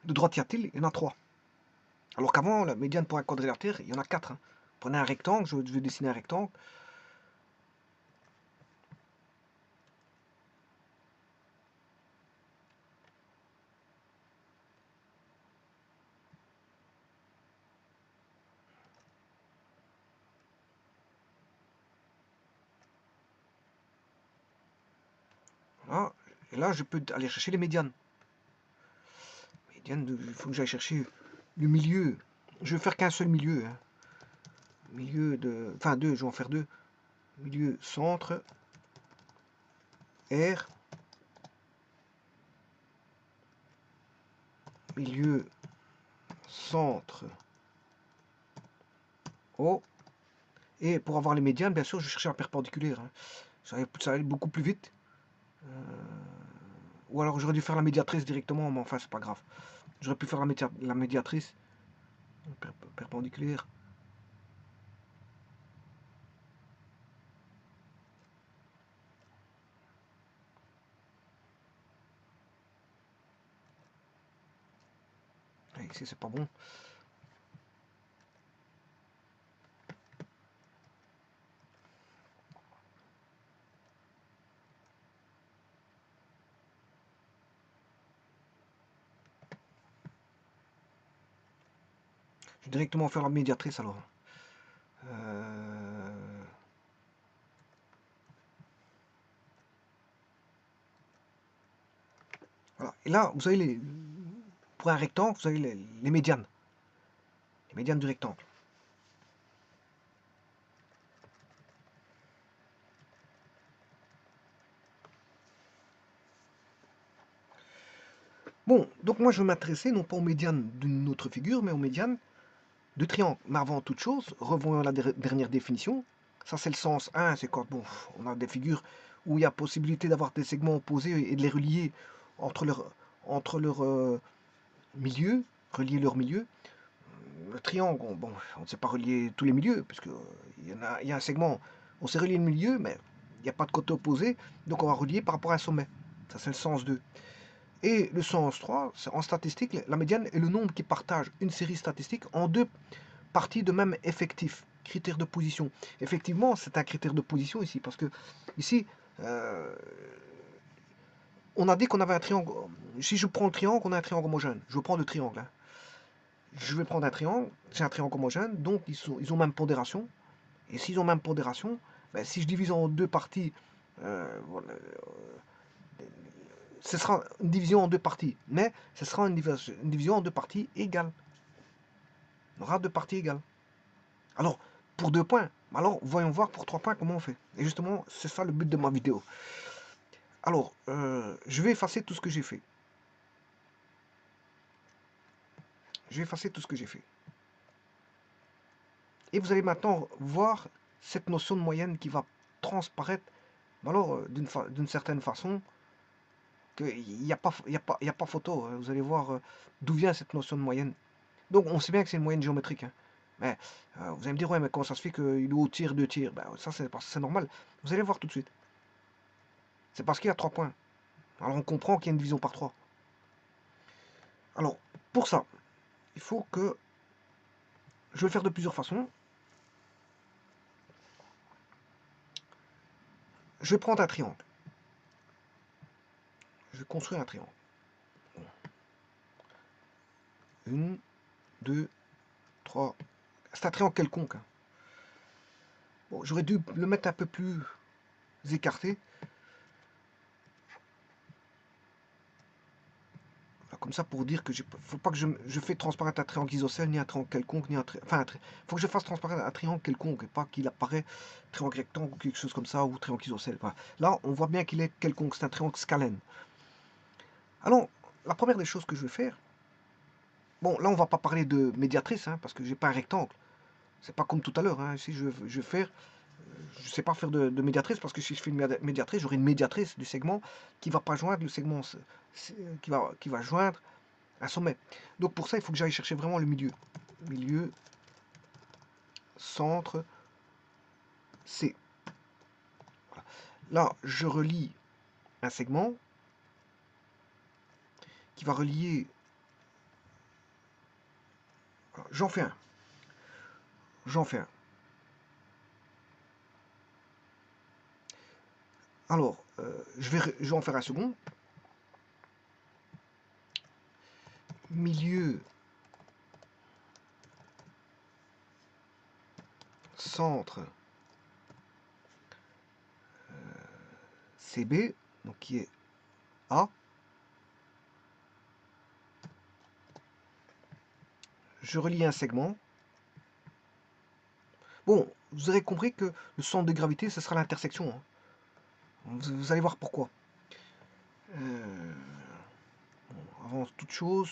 droites y a-t-il? Il y en a 3. Alors qu'avant, la médiane pour un quadrilatère, il y en a 4. Hein. Prenez un rectangle, je vais dessiner un rectangle. Voilà. Et là, je peux aller chercher les médianes. Il faut que j'aille chercher le milieu. Je vais faire qu'un seul milieu. Hein. Milieu de... Enfin, deux, je vais en faire deux. Milieu centre. R. Milieu centre. O. Et pour avoir les médianes, bien sûr, je vais chercher un perpendiculaire. Hein. Ça va aller beaucoup plus vite. Ou alors j'aurais dû faire la médiatrice directement, mais enfin, c'est pas grave. J'aurais pu faire la médiatrice. Perpendiculaire. Et ici, c'est pas bon. Je vais directement faire la médiatrice alors. Voilà. Et là, vous avez pour un rectangle, vous avez les médianes. Les médianes du rectangle. Bon, donc moi je vais m'intéresser non pas aux médianes d'une autre figure, mais aux médianes de triangle. Mais avant toute chose, revoyons la dernière définition. Ça c'est le sens 1, c'est quand bon, on a des figures où il y a possibilité d'avoir des segments opposés et de les relier entre leur milieu, relier leur milieu. Le triangle, bon, on ne sait pas relier tous les milieux, parce qu'il y a un segment, on sait relier le milieu, mais il n'y a pas de côté opposé, donc on va relier par rapport à un sommet. Ça c'est le sens 2. Et le sens 3, en statistique, la médiane est le nombre qui partage une série statistique en deux parties de même effectif. Critère de position. Effectivement, c'est un critère de position ici, parce que ici, on a dit qu'on avait un triangle. Si je prends le triangle, on a un triangle homogène. Je prends le triangle. Hein. Je vais prendre un triangle, c'est un triangle homogène, donc ils ont même pondération. Et s'ils ont même pondération, ben, si je divise en deux parties, voilà, ce sera une division en deux parties, mais ce sera une division en deux parties égales. On aura deux parties égales. Alors, pour 2 points, Alors, voyons voir pour 3 points comment on fait. Et justement, c'est ça le but de ma vidéo. Alors, je vais effacer tout ce que j'ai fait. Je vais effacer tout ce que j'ai fait. Et vous allez maintenant voir cette notion de moyenne qui va transparaître, alors d'une certaine façon, qu'il n'y a, a pas photo. Vous allez voir d'où vient cette notion de moyenne. Donc on sait bien que c'est une moyenne géométrique. Hein. Mais vous allez me dire, ouais, mais comment ça se fait qu'il est au tir, 2 tirs? Ben, ça, c'est normal. Vous allez voir tout de suite. C'est parce qu'il y a 3 points. Alors on comprend qu'il y a une division par 3. Alors, pour ça, il faut que... Je vais le faire de plusieurs façons. Je vais prendre un triangle. Je vais construire un triangle. 1, 2, 3. C'est un triangle quelconque. Hein. Bon, j'aurais dû le mettre un peu plus écarté. Comme ça pour dire que faut pas que je fais transparaître un triangle isocèle, ni un triangle quelconque, ni un enfin, faut que je fasse transparaître un triangle quelconque, et pas qu'il apparaît triangle rectangle ou quelque chose comme ça, ou triangle isocèle. Enfin, là, on voit bien qu'il est quelconque, c'est un triangle scalène. Alors, la première des choses que je vais faire, bon, là, on va pas parler de médiatrice, hein, parce que j'ai pas un rectangle. C'est pas comme tout à l'heure. Hein. Ici, je vais faire, je sais pas faire de médiatrice, parce que si je fais une médiatrice, j'aurai une médiatrice du segment qui va pas joindre le segment, qui va joindre un sommet. Donc pour ça, il faut que j'aille chercher vraiment le milieu. Milieu, centre, C. Voilà. Là, je relie un segment qui va relier... J'en fais un. J'en fais un. Alors, je vais en faire un second. Milieu, centre, CB, donc qui est A. Je relie un segment. Bon, vous aurez compris que le centre de gravité, ce sera l'intersection. Hein. Vous allez voir pourquoi. Bon, avant toute chose,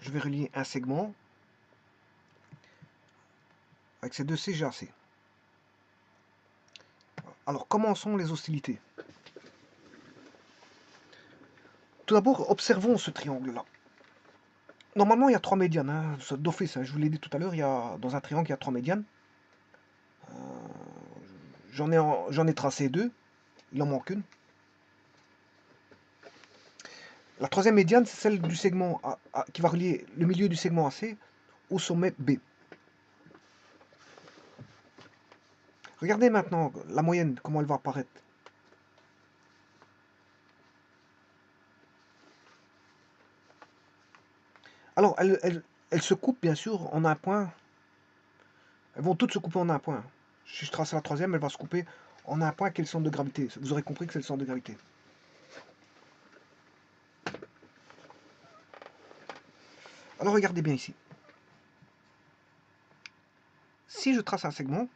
je vais relier un segment avec ces deux CGAC. Alors, comment sont les hostilités? Tout d'abord, observons ce triangle-là. Normalement, il y a 3 médianes, hein, d'office. Hein, je vous l'ai dit tout à l'heure, dans un triangle, il y a 3 médianes. J'en ai tracé 2. Il en manque une. La troisième médiane, c'est celle du segment qui va relier le milieu du segment AC au sommet B. Regardez maintenant la moyenne, comment elle va apparaître. Alors, elles se coupent bien sûr en un point. Elles vont toutes se couper en un point. Si je trace la troisième, elle va se couper en un point qui est le centre de gravité. Vous aurez compris que c'est le centre de gravité. Alors regardez bien ici. Si je trace un segment,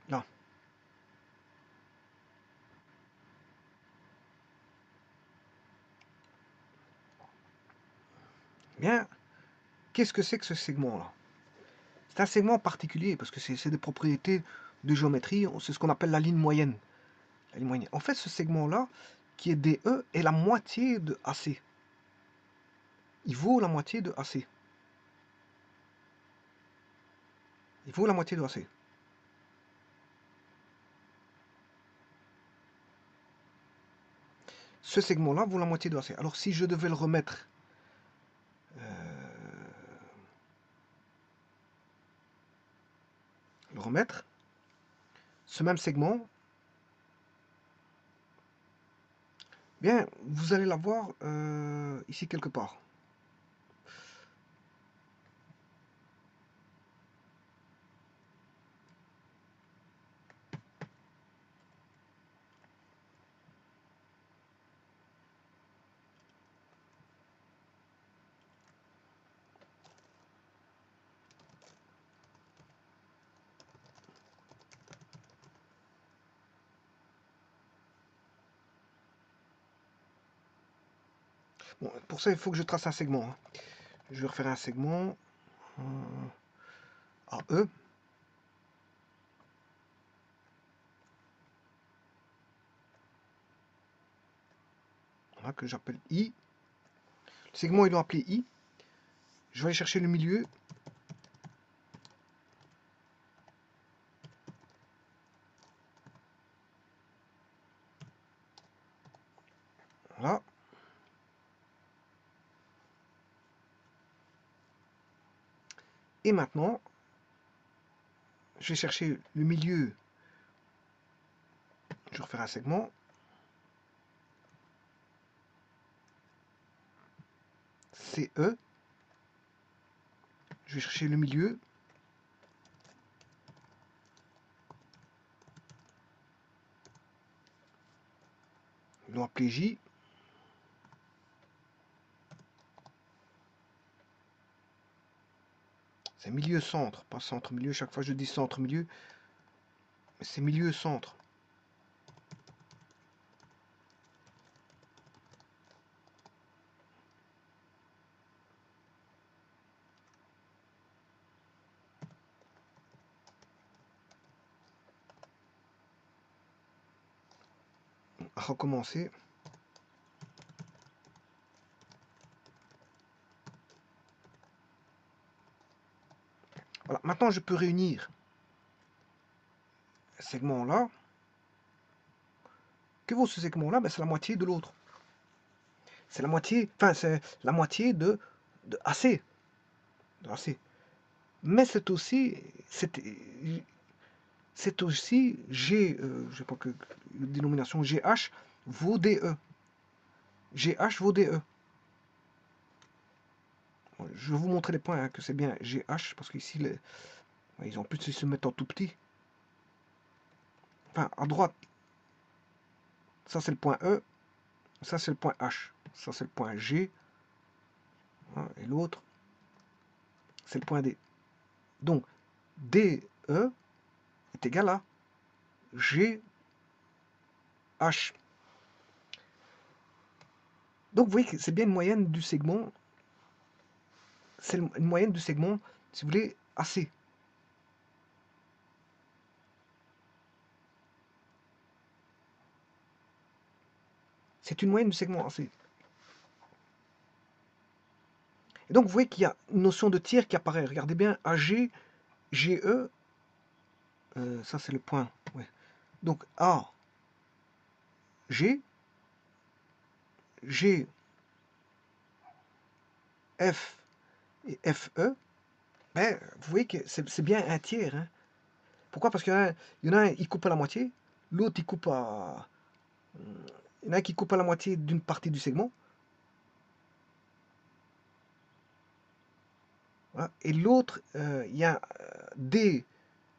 là, bien, qu'est-ce que c'est que ce segment-là? C'est un segment particulier parce que c'est des propriétés de géométrie, c'est ce qu'on appelle la ligne moyenne. La ligne moyenne. En fait, ce segment-là, qui est DE, est la moitié de AC. Il vaut la moitié de AC. Il vaut la moitié de AC. Ce segment-là vaut la moitié de AC. Alors si je devais le remettre ce même segment, bien, vous allez l'avoir ici quelque part. Bon, pour ça, il faut que je trace un segment, hein. Je vais refaire un segment AE. Voilà, que j'appelle I. Le segment, ils l'ont appelé I. Je vais aller chercher le milieu. Voilà. Et maintenant, je vais chercher le milieu. Je vais refaire un segment. CE. Je vais chercher le milieu. Ils l'ont appelé J. C'est milieu-centre, pas centre-milieu. Chaque fois je dis centre-milieu, mais c'est milieu-centre. À recommencer. Voilà, maintenant je peux réunir ce segment-là. Que vaut ce segment-là? Ben, c'est la moitié de l'autre. C'est la moitié, enfin c'est la moitié de AC. De AC. Mais c'est aussi, G, je sais pas que dénomination GH vaut DE. GH vaut DE. Je vais vous montrer les points, hein, que c'est bien GH, parce qu'ici, ils ont plus de se mettre en tout petit. Enfin, à droite, ça c'est le point E, ça c'est le point H, ça c'est le point G, hein, et l'autre, c'est le point D. Donc, DE est égal à GH. Donc, vous voyez que c'est bien une moyenne du segment, c'est une moyenne du segment, si vous voulez, AC. C'est une moyenne du segment AC. Et donc, vous voyez qu'il y a une notion de tiers qui apparaît. Regardez bien, AG, GE, ça c'est le point. Ouais. Donc, A, G, G, F et FE, ben, vous voyez que c'est bien un tiers. Hein. Pourquoi? Parce qu'il y en a un, il coupe à la moitié, l'autre, il coupe à... Il y en a un qui coupe à la moitié d'une partie du segment, voilà, et l'autre, il y a D,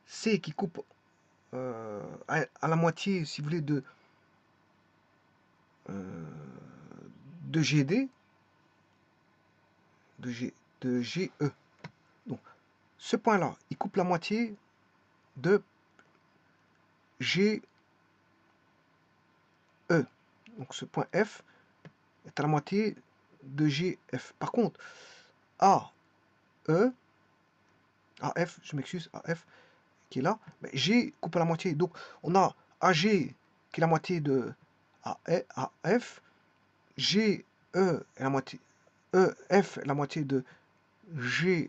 C qui coupe à la moitié, si vous voulez, de GD, de GE. Donc, ce point-là, il coupe la moitié de GE. Donc, ce point F est à la moitié de GF. Par contre, AE, AF, je m'excuse, AF, qui est là, mais G coupe à la moitié. Donc, on a AG qui est la moitié de AF, GE est la moitié, EF est la moitié de GE.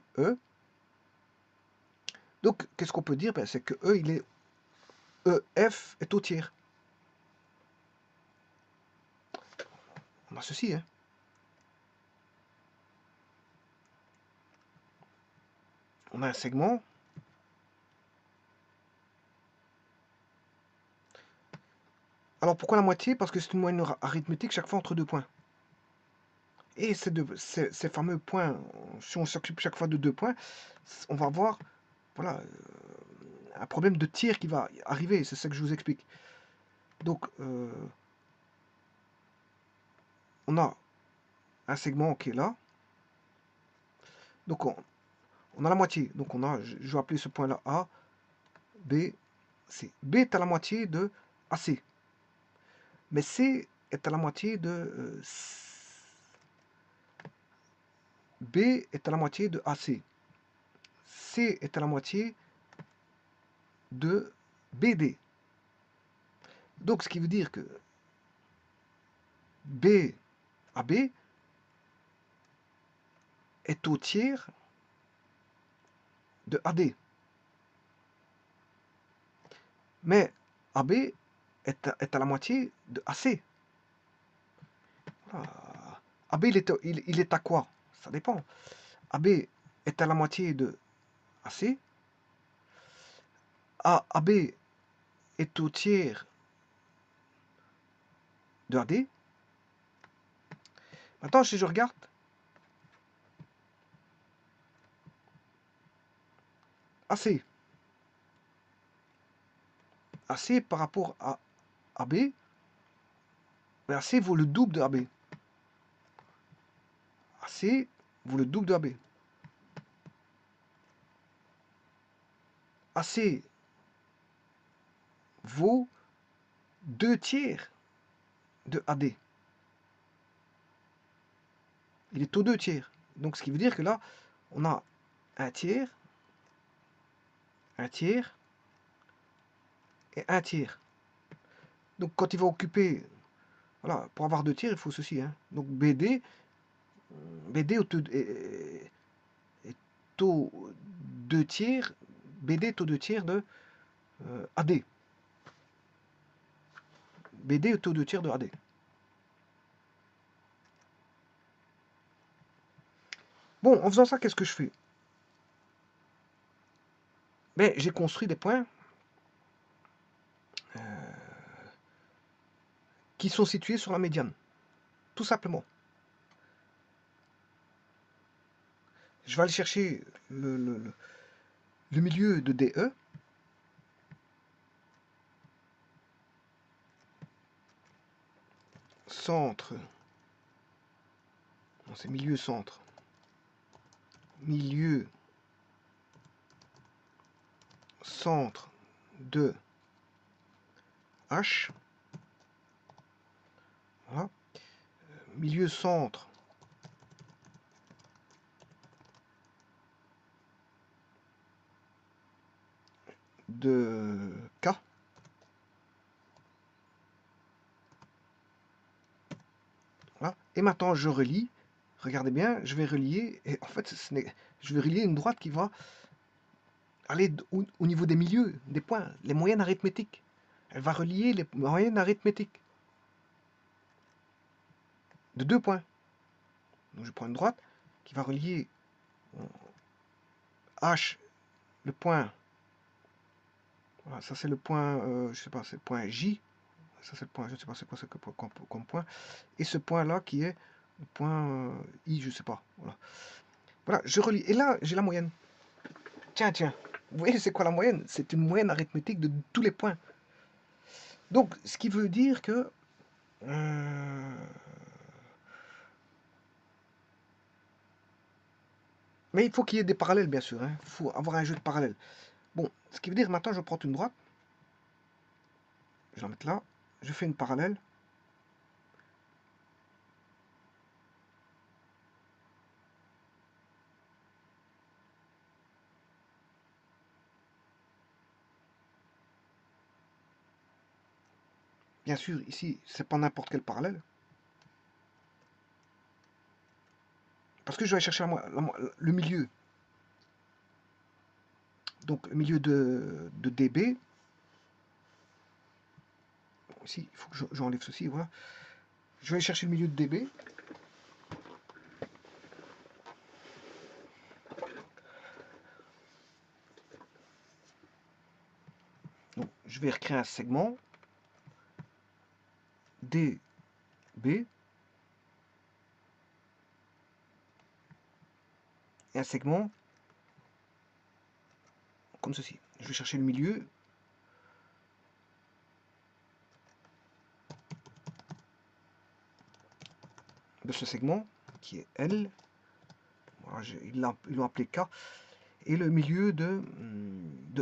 Donc, qu'est-ce qu'on peut dire? Ben, c'est que E, il est, EF est au tiers. On a ceci, hein. On a un segment. Alors, pourquoi la moitié? Parce que c'est une moyenne arithmétique chaque fois entre deux points. Et ces fameux points, si on s'occupe chaque fois de deux points, on va avoir, voilà, un problème de tir qui va arriver, c'est ça que je vous explique. Donc, on a un segment qui est là. Donc, on a la moitié. Donc, je vais appeler ce point-là A, B, C. B est à la moitié de AC. Mais C est à la moitié de B est à la moitié de AC. C est à la moitié de BD. Donc, ce qui veut dire que B AB est au tiers de AD. Mais AB est à la moitié de AC. Voilà. AB, il est à quoi? Ça dépend. AB est à la moitié de AC. AB est au tiers de AD. Maintenant, si je regarde, AC. AC par rapport à AB, mais AC vaut le double de AB. AC vaut le double de AB. AC vaut 2 tiers de AD. Il est aux 2 tiers. Donc, ce qui veut dire que là, on a un tiers et un tiers. Donc, quand il va occuper, voilà, pour avoir 2 tiers, il faut ceci. Hein. Donc, BD est au 2 tiers. BD est au 2 tiers de AD. BD est au 2 tiers de AD. Bon, en faisant ça, qu'est-ce que je fais? Ben, j'ai construit des points qui sont situés sur la médiane. Tout simplement. Je vais aller chercher le milieu de DE. Centre. Non, c'est milieu centre. Milieu centre de H. Voilà. Milieu centre de K. Voilà. Et maintenant, je relie. Regardez bien, je vais relier. Et en fait, je vais relier une droite qui va aller au niveau des milieux, des points, les moyennes arithmétiques. Elle va relier les moyennes arithmétiques de 2 points. Donc je prends une droite qui va relier H, le point. Voilà, ça c'est le point, je sais pas, c'est le point J. Ça c'est le point, je sais pas c'est quoi c'est comme point. Et ce point là qui est le point I, je sais pas. Voilà. Voilà, je relie. Et là, j'ai la moyenne. Tiens. Vous voyez, c'est quoi la moyenne? C'est une moyenne arithmétique de tous les points. Donc, ce qui veut dire que mais il faut qu'il y ait des parallèles, bien sûr. Il faut avoir un jeu de parallèles. Bon, ce qui veut dire, maintenant, je prends une droite. Je vais la mettre là. Je fais une parallèle. Bien sûr, ici, c'est pas n'importe quel parallèle. Parce que je vais chercher le milieu. Donc, le milieu de DB. Bon, ici, il faut que j'enlève ceci, voilà. Je vais aller chercher le milieu de DB. Donc, je vais recréer un segment. DB. Et un segment comme ceci. Je vais chercher le milieu. De ce segment qui est L. Voilà, ils l'ont appelé K. Et le milieu de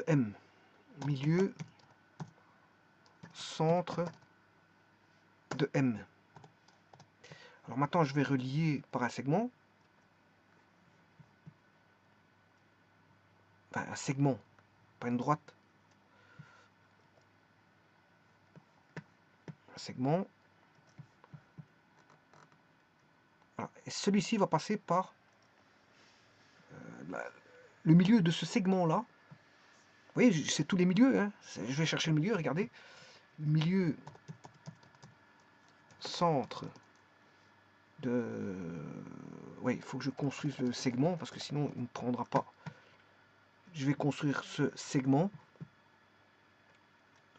M. Milieu centre de M. Alors maintenant, je vais relier par un segment. enfin un segment, pas une droite, un segment. Voilà. Et celui-ci va passer par le milieu de ce segment-là. Vous voyez, c'est tous les milieux. Hein. Je vais chercher le milieu, regardez. Milieu, centre de... Oui, il faut que je construise le segment, parce que sinon, il ne prendra pas. Je vais construire ce segment.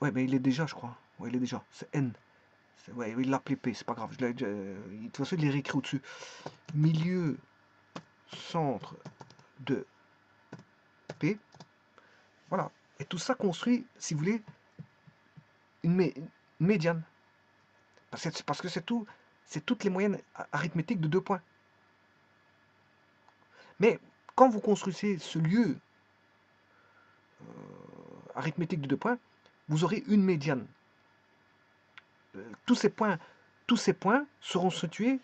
Ouais, mais il est déjà, je crois. Ouais, il est déjà. C'est N. Ouais, il l'a appelé P, c'est pas grave. De toute façon, il est réécrit au-dessus. Milieu, centre de P. Voilà. Et tout ça construit, si vous voulez, une médiane. Parce que c'est tout, c'est toutes les moyennes arithmétiques de 2 points. Mais quand vous construisez ce lieu arithmétique de 2 points, vous aurez une médiane. Tous ces points seront situés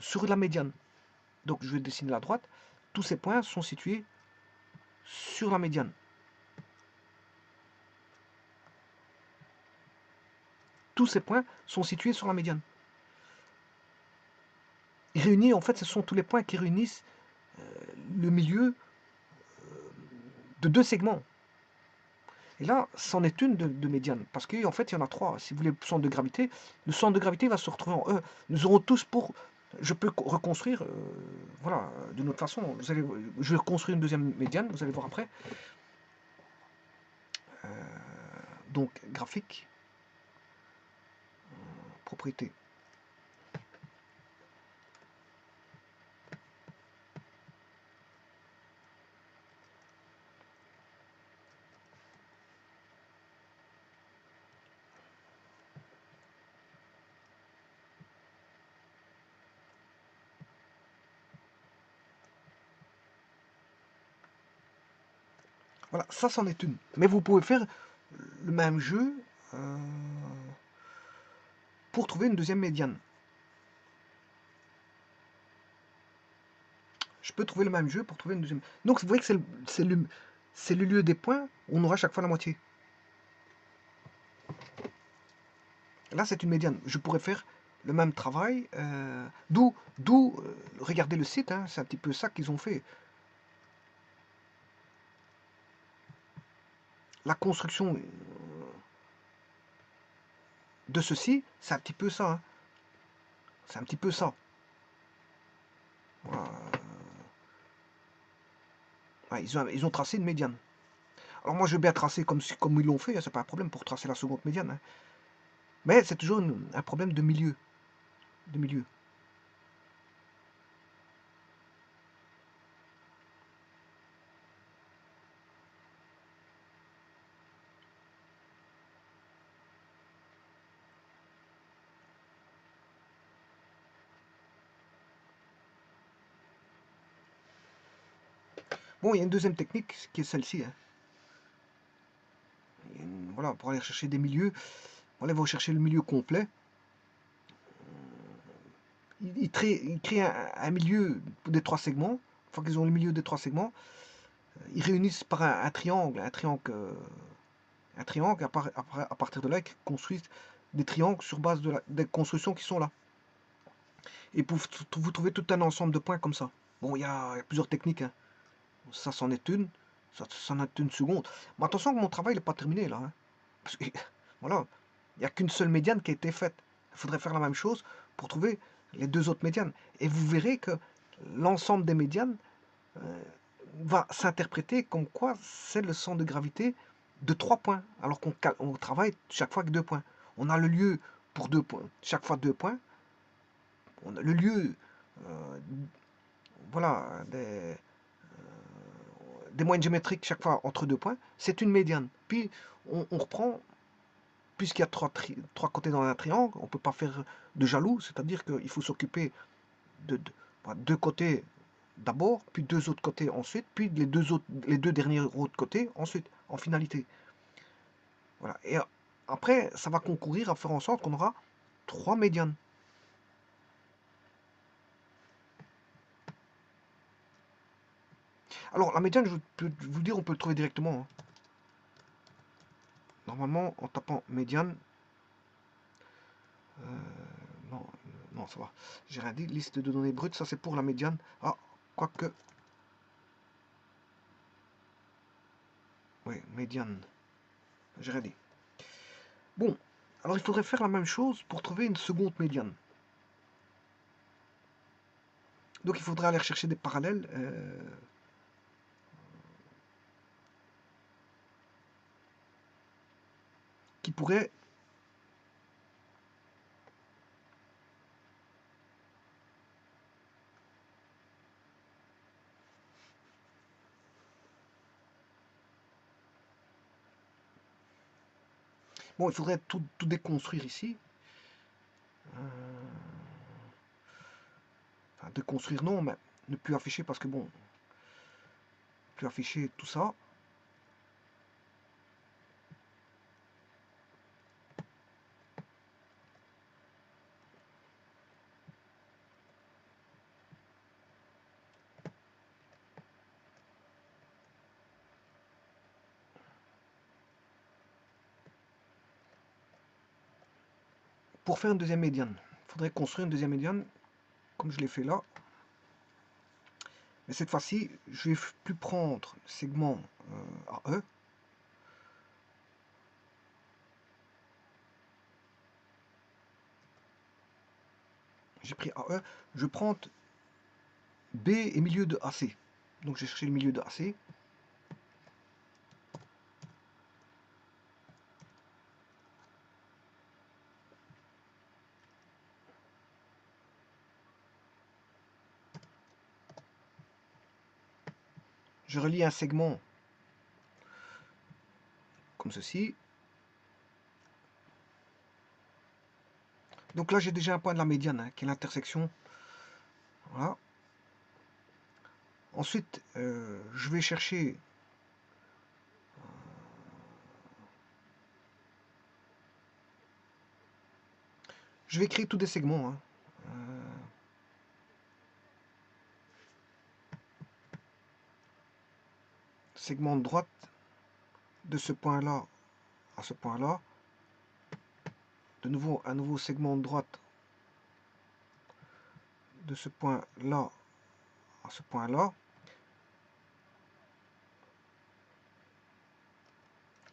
sur la médiane. Donc je vais dessiner la droite. Tous ces points sont situés sur la médiane. Tous ces points sont situés sur la médiane. Réunis, en fait, ce sont tous les points qui réunissent le milieu de 2 segments. Et là, c'en est une de médiane, parce qu'en fait, il y en a 3. Si vous voulez le centre de gravité va se retrouver en E. Nous aurons tous pour... Je peux reconstruire, voilà, d'une autre façon. Je vais reconstruire une deuxième médiane, vous allez voir après. Donc, graphique, propriété. Voilà, ça c'en est une. Mais vous pouvez faire le même jeu pour trouver une deuxième médiane. Je peux trouver le même jeu pour trouver une deuxième. Donc vous voyez que c'est le lieu des points où on aura chaque fois la moitié. Là, c'est une médiane. Je pourrais faire le même travail. D'où, regardez le site, hein, c'est un petit peu ça qu'ils ont fait. La construction de ceci, c'est un petit peu ça. Hein. C'est un petit peu ça. Voilà. Ouais, ils ont tracé une médiane. Alors moi, je vais bien tracer comme ils l'ont fait, hein, c'est pas un problème pour tracer la seconde médiane. Hein. Mais c'est toujours un problème de milieu. De milieu. Bon, il y a une deuxième technique qui est celle-ci. Hein. Voilà, pour aller chercher des milieux, on va chercher le milieu complet. Il crée un milieu des 3 segments. Une fois qu'ils ont le milieu des 3 segments, ils réunissent par un triangle. Un triangle, à partir de là, ils construisent des triangles sur base des constructions qui sont là. Et vous trouvez tout un ensemble de points comme ça. Bon, il y a plusieurs techniques. Hein. Ça, c'en est une. Ça, c'en est une seconde. Mais attention que mon travail n'est pas terminé là. Hein. Parce que, voilà, il n'y a qu'une seule médiane qui a été faite. Il faudrait faire la même chose pour trouver les 2 autres médianes. Et vous verrez que l'ensemble des médianes va s'interpréter comme quoi c'est le centre de gravité de 3 points, alors qu'on travaille chaque fois avec 2 points. On a le lieu pour 2 points, chaque fois 2 points. On a le lieu, voilà, des moyennes géométriques chaque fois entre 2 points. C'est une médiane. Puis on reprend, puisqu'il y a 3 côtés dans un triangle, on ne peut pas faire de jaloux, c'est-à-dire qu'il faut s'occuper de 2 côtés d'abord, puis 2 autres côtés ensuite, puis les 2 derniers autres côtés ensuite, en finalité. Voilà. Et après, ça va concourir à faire en sorte qu'on aura 3 médianes. Alors, la médiane, je peux vous dire, on peut le trouver directement, hein. Normalement, en tapant médiane... non, non, ça va. J'ai rien dit. Liste de données brutes, ça c'est pour la médiane. Ah, quoique... Oui, médiane. J'ai rien dit. Bon, alors il faudrait faire la même chose pour trouver une seconde médiane. Donc il faudrait aller chercher des parallèles. Qui pourraient... Bon, il faudrait tout déconstruire ici. Enfin, déconstruire non, mais ne plus afficher parce que bon... Plus afficher tout ça. Pour faire une deuxième médiane, il faudrait construire une deuxième médiane, comme je l'ai fait là. Mais cette fois-ci, je vais plus prendre le segment AE. J'ai pris AE, je prends B et milieu de AC. Donc j'ai cherché le milieu de AC. Je relie un segment comme ceci. Donc là j'ai déjà un point de la médiane, hein, qui est l'intersection. Voilà. Ensuite, je vais chercher je vais créer tous des segments, hein. Segment de droite de ce point-là à ce point-là. De nouveau, un nouveau segment de droite de ce point-là à ce point-là.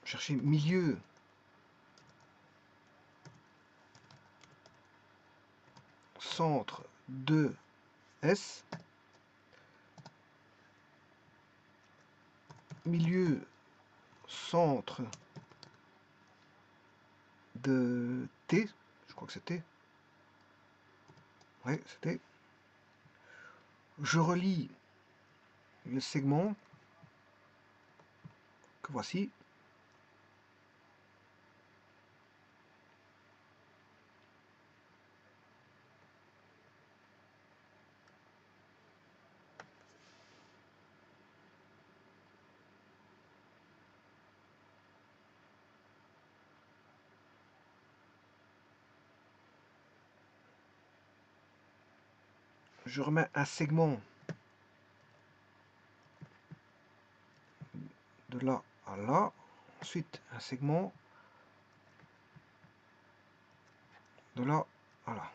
Chercher milieu centre de S, milieu centre de T, je crois que c'était. Ouais, c'était. Je relie le segment que voici. Je remets un segment de là à là. Ensuite, un segment de là à là.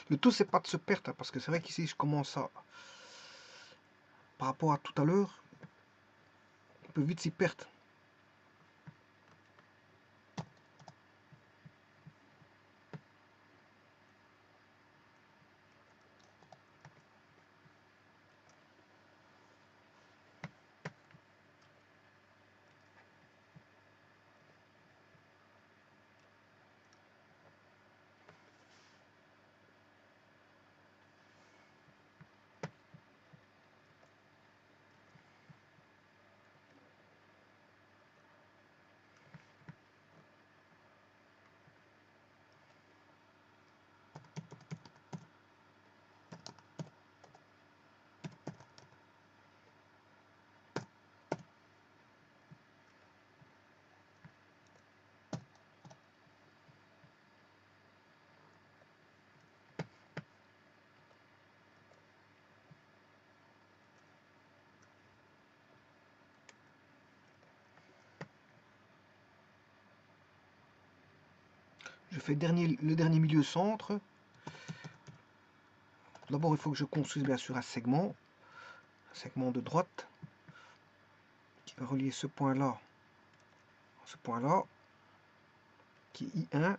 Le tout, c'est pas de se perdre, hein, parce que c'est vrai qu'ici, je commence à... Par rapport à tout à l'heure, on peut vite s'y perdre. Je fais le dernier milieu centre. D'abord, il faut que je construise bien sûr un segment de droite, qui va relier ce point-là, qui est I1,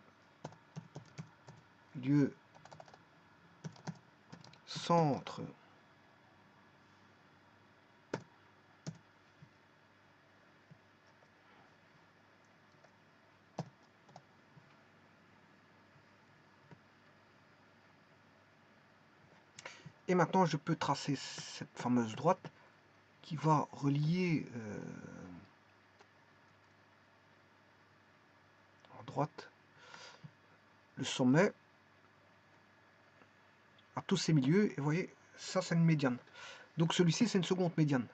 lieu centre. Et maintenant, je peux tracer cette fameuse droite qui va relier en droite le sommet à tous ces milieux. Et vous voyez, ça c'est une médiane. Donc celui-ci, c'est une seconde médiane.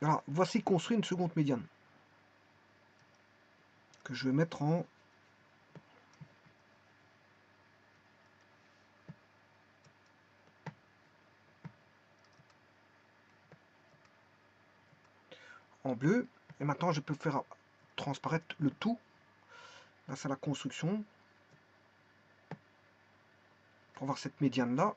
Alors, voici construit une seconde médiane que je vais mettre en bleu. Et maintenant, je peux faire transparaître le tout. Là, c'est la construction. Pour voir cette médiane-là.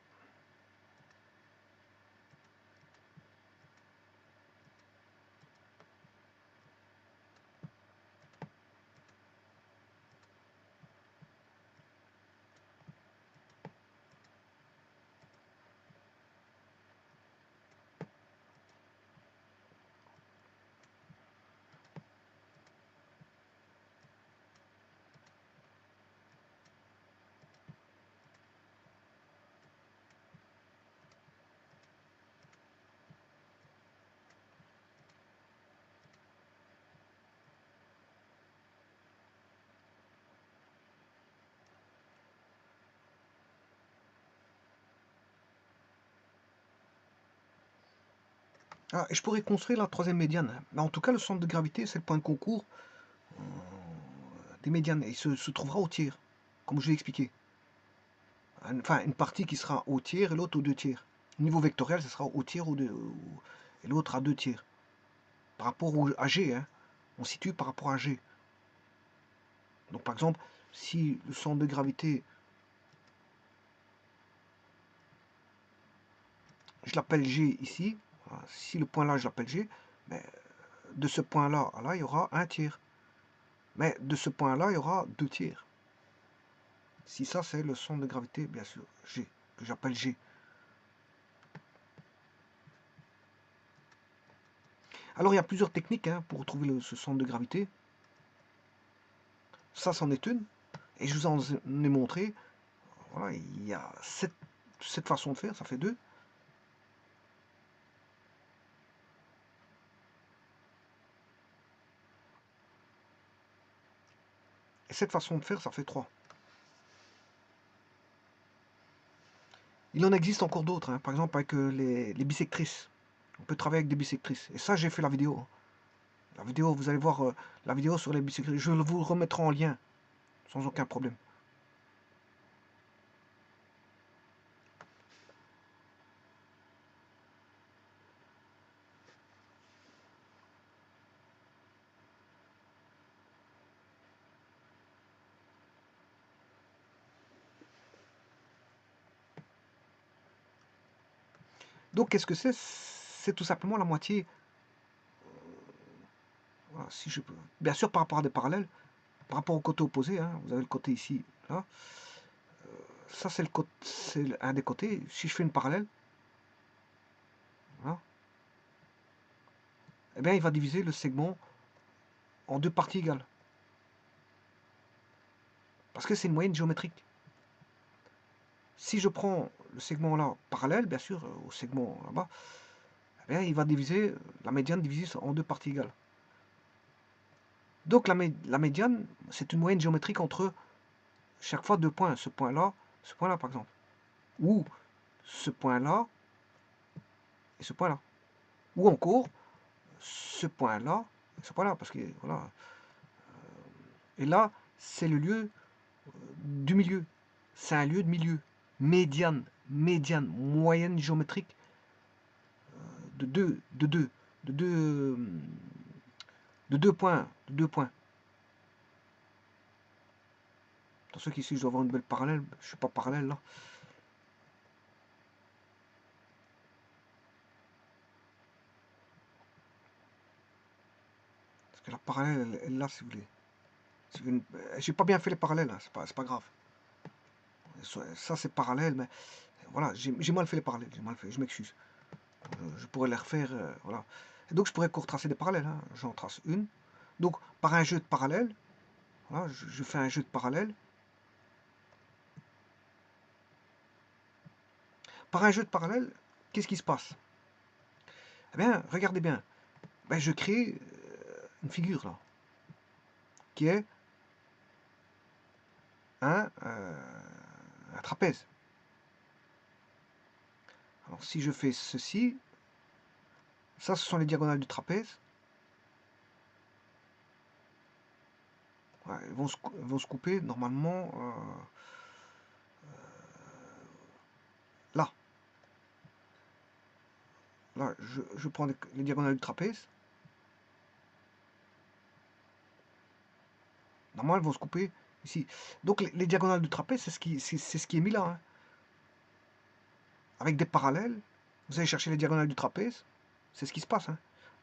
Ah, et je pourrais construire la troisième médiane. Mais en tout cas, le centre de gravité, c'est le point de concours des médianes. Et il se trouvera au tiers, comme je l'ai expliqué. Enfin, une partie qui sera au tiers et l'autre au deux tiers. Au niveau vectoriel, ce sera au tiers et l'autre à deux tiers. Par rapport à G, hein. On situe par rapport à G. Donc par exemple, si le centre de gravité, je l'appelle G ici, voilà, si le point là je l'appelle G, mais de ce point là à là, il y aura un tiers. Mais de ce point là, il y aura deux tiers. Si ça c'est le centre de gravité, bien sûr, G, que j'appelle G. Alors il y a plusieurs techniques hein, pour trouver ce centre de gravité. Ça, c'en est une. Et je vous en ai montré. Voilà, il y a cette façon de faire, ça fait deux. Et cette façon de faire, ça fait trois. Il en existe encore d'autres, hein. Par exemple avec les bisectrices. On peut travailler avec des bisectrices. Et ça, j'ai fait la vidéo. La vidéo, vous allez voir la vidéo sur les bisectrices. Je vous remettrai en lien, sans aucun problème. Donc, qu'est-ce que c'est? C'est tout simplement la moitié. Voilà, si je peux. Bien sûr, par rapport à des parallèles, par rapport au côté opposé, hein, vous avez le côté ici, là. Ça, c'est un des côtés. Si je fais une parallèle, voilà, eh bien, il va diviser le segment en deux parties égales. Parce que c'est une moyenne géométrique. Si je prends le segment là parallèle, bien sûr, au segment là-bas, eh bien, il va diviser, la médiane divise en deux parties égales. Donc la médiane, c'est une moyenne géométrique entre chaque fois deux points. Ce point-là par exemple. Ou ce point-là et ce point-là. Ou encore ce point-là et ce point-là. Parce que voilà. Et là, c'est le lieu du milieu. C'est un lieu de milieu. Médiane, moyenne géométrique de deux points. Dans ceux qui ici, je dois avoir une belle parallèle. Je suis pas parallèle là. Parce que la parallèle, elle est là, si vous voulez. J'ai pas bien fait les parallèles, hein. C'est pas grave. Ça, c'est parallèle, mais voilà, j'ai mal fait les parallèles. J'ai mal fait, je m'excuse. Je pourrais les refaire, voilà. Et donc, je pourrais retracer des parallèles. Hein. J'en trace une. Donc, par un jeu de parallèles, voilà, je fais un jeu de parallèles. Par un jeu de parallèles, qu'est-ce qui se passe? Eh bien, regardez bien. Ben, je crée une figure là, qui est un trapèze. Alors, si je fais ceci, ça, ce sont les diagonales du trapèze. Ouais, elles vont se couper normalement là. Là, je prends les diagonales du trapèze. Normalement, elles vont se couper ici. Donc, les diagonales du trapèze, c'est ce qui est mis là. Hein. Avec des parallèles, vous allez chercher les diagonales du trapèze. C'est ce qui se passe. Hein.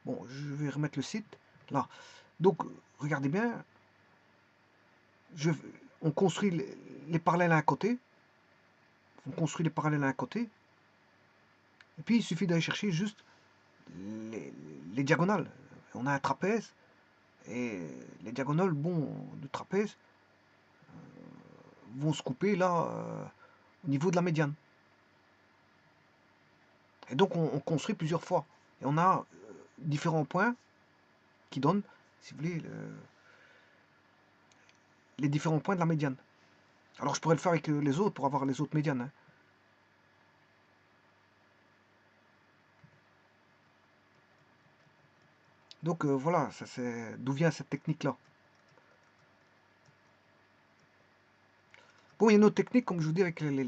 Bon, je vais remettre le site là. Donc, regardez bien. On construit les parallèles à un côté. On construit les parallèles à un côté. Et puis, il suffit d'aller chercher juste les diagonales. On a un trapèze. Et les diagonales, bon, du trapèze vont se couper là au niveau de la médiane. Et donc on construit plusieurs fois. Et on a différents points qui donnent, si vous voulez, les différents points de la médiane. Alors je pourrais le faire avec les autres pour avoir les autres médianes. Hein. Donc voilà, ça c'est d'où vient cette technique-là. Bon, il y a une autre technique, comme je vous dis, avec les.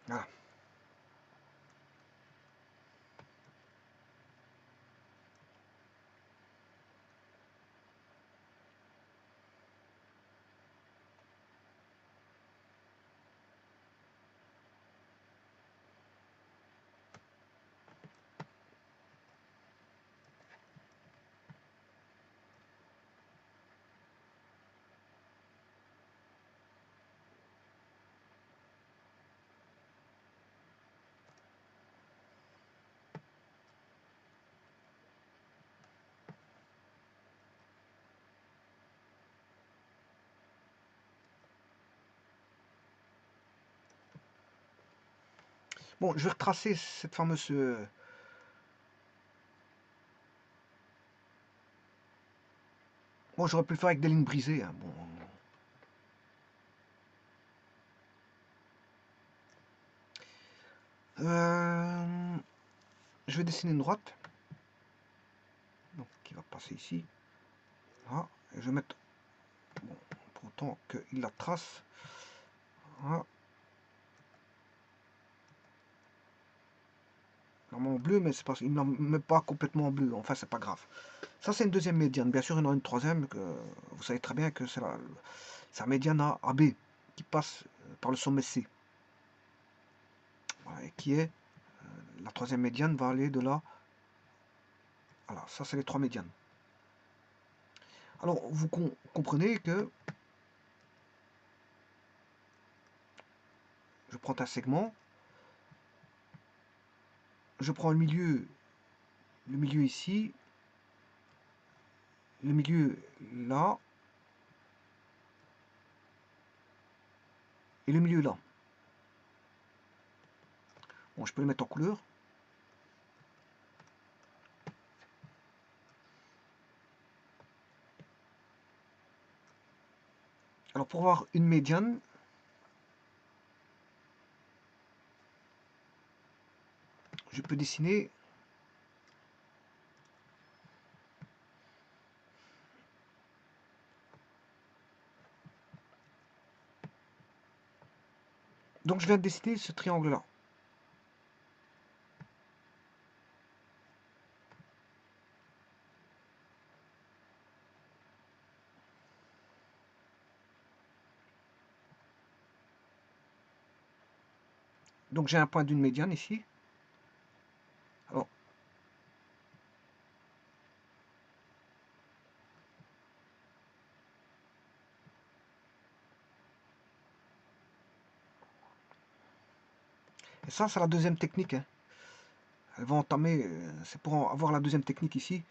Voilà. Bon, je vais retracer cette fameuse. Bon, j'aurais pu le faire avec des lignes brisées. Hein. Bon. Euh, je vais dessiner une droite, donc qui va passer ici. Voilà, et je vais mettre, bon, pour autant qu'il la trace. Voilà. Normalement bleu, mais c'est parce qu'il n'en met pas complètement bleu. Enfin, c'est pas grave. Ça, c'est une deuxième médiane. Bien sûr, il y en a une troisième, que vous savez très bien que c'est la médiane AB, qui passe par le sommet C. Voilà, et qui est, la troisième médiane va aller de là. Voilà, ça, c'est les trois médianes. Alors, vous comprenez que je prends un segment, je prends le milieu ici, le milieu là, et le milieu là. Bon, je peux le mettre en couleur. Alors, pour avoir une médiane, je peux dessiner donc je viens de dessiner ce triangle là. Donc j'ai un point d'une médiane ici. Alors, et ça, c'est la deuxième technique, hein. Elle va entamer, c'est pour avoir la deuxième technique ici.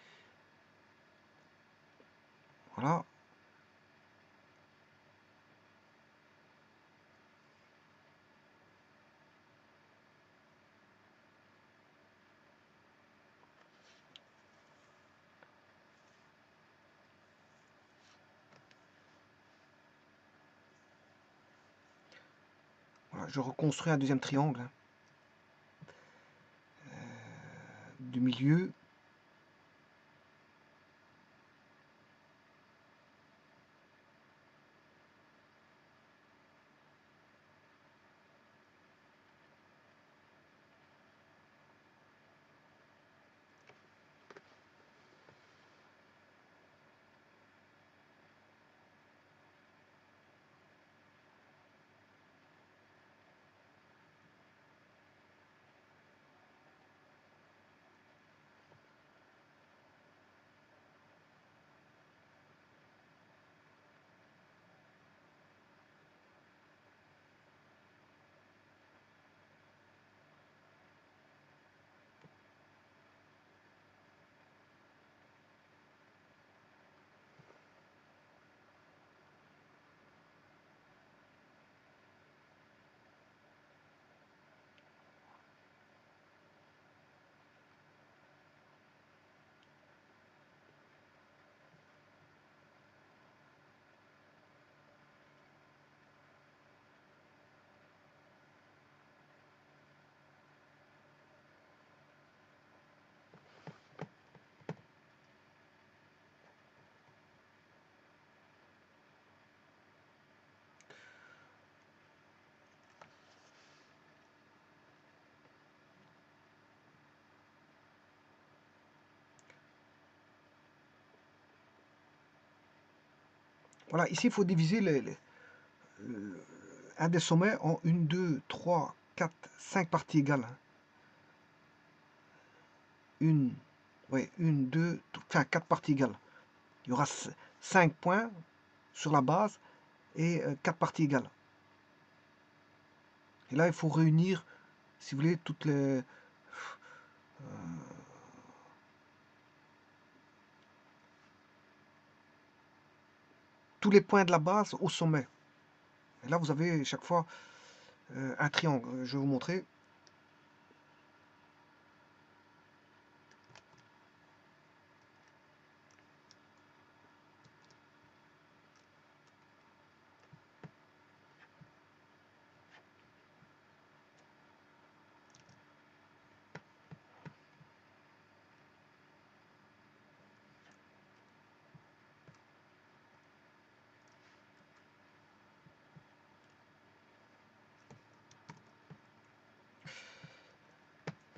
Voilà. Voilà, je reconstruis un deuxième triangle, hein, du milieu. Voilà, ici il faut diviser un des sommets en 1, 2, 3, 4, 5 parties égales. Une, ouais, une, deux, enfin 4 parties égales. Il y aura 5 points sur la base et 4 parties égales. Et là, il faut réunir, si vous voulez, tous les points de la base au sommet. Et là, vous avez chaque fois un triangle. Je vais vous montrer.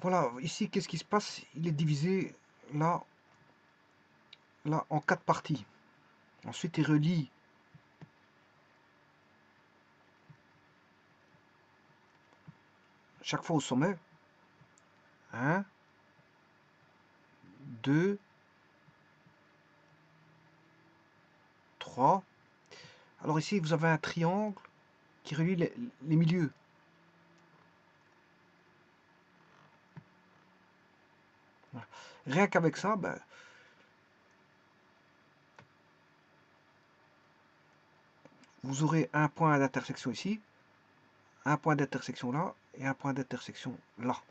Voilà, ici, qu'est-ce qui se passe? Il est divisé là, là, en 4 parties. Ensuite, il relie chaque fois au sommet. 1, 2, 3. Alors ici, vous avez un triangle qui relie les milieux. Voilà. Rien qu'avec ça, ben, vous aurez un point d'intersection ici, un point d'intersection là, et un point d'intersection là.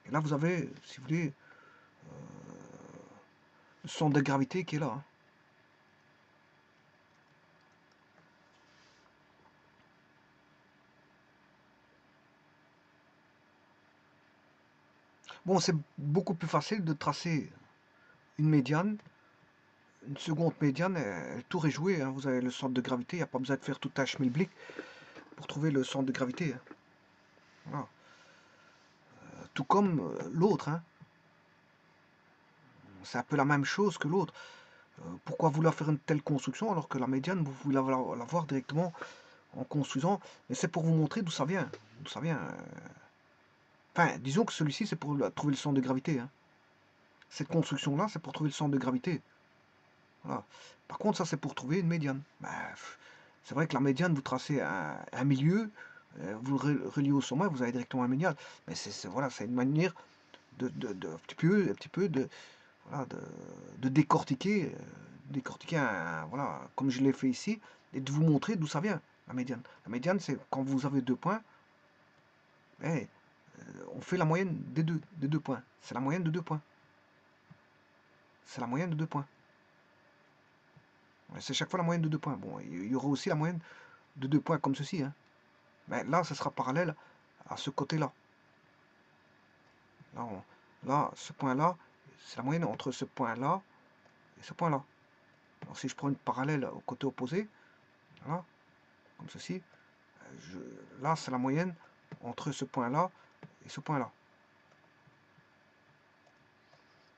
Et là, vous avez, si vous voulez, le centre de gravité qui est là. Hein. Bon, c'est beaucoup plus facile de tracer une médiane. Une seconde médiane, le tour est joué. Hein. Vous avez le centre de gravité, il n'y a pas besoin de faire tout un schmilblick pour trouver le centre de gravité. Hein. Voilà. Tout comme l'autre. Hein. C'est un peu la même chose que l'autre. Pourquoi vouloir faire une telle construction alors que la médiane, vous pouvez la voir directement en construisant. Mais c'est pour vous montrer d'où ça vient. D'où ça vient. Enfin, disons que celui-ci, c'est pour trouver le centre de gravité. Hein. Cette construction-là, c'est pour trouver le centre de gravité. Voilà. Par contre, ça, c'est pour trouver une médiane. Ben, c'est vrai que la médiane, vous tracez un milieu, vous le reliez au sommet, vous avez directement un médiane. Mais voilà, c'est une manière un petit peu voilà, de décortiquer, voilà, comme je l'ai fait ici, et de vous montrer d'où ça vient, la médiane. La médiane, c'est quand vous avez 2 points, eh, on fait la moyenne des deux points. C'est la moyenne de 2 points. C'est la moyenne de 2 points. C'est chaque fois la moyenne de 2 points. Bon, il y aura aussi la moyenne de 2 points comme ceci. Hein. Mais là, ce sera parallèle à ce côté-là. Là, là, ce point-là, c'est la moyenne entre ce point-là et ce point-là. Alors si je prends une parallèle au côté opposé, voilà, comme ceci, là, c'est la moyenne entre ce point-là et ce point-là.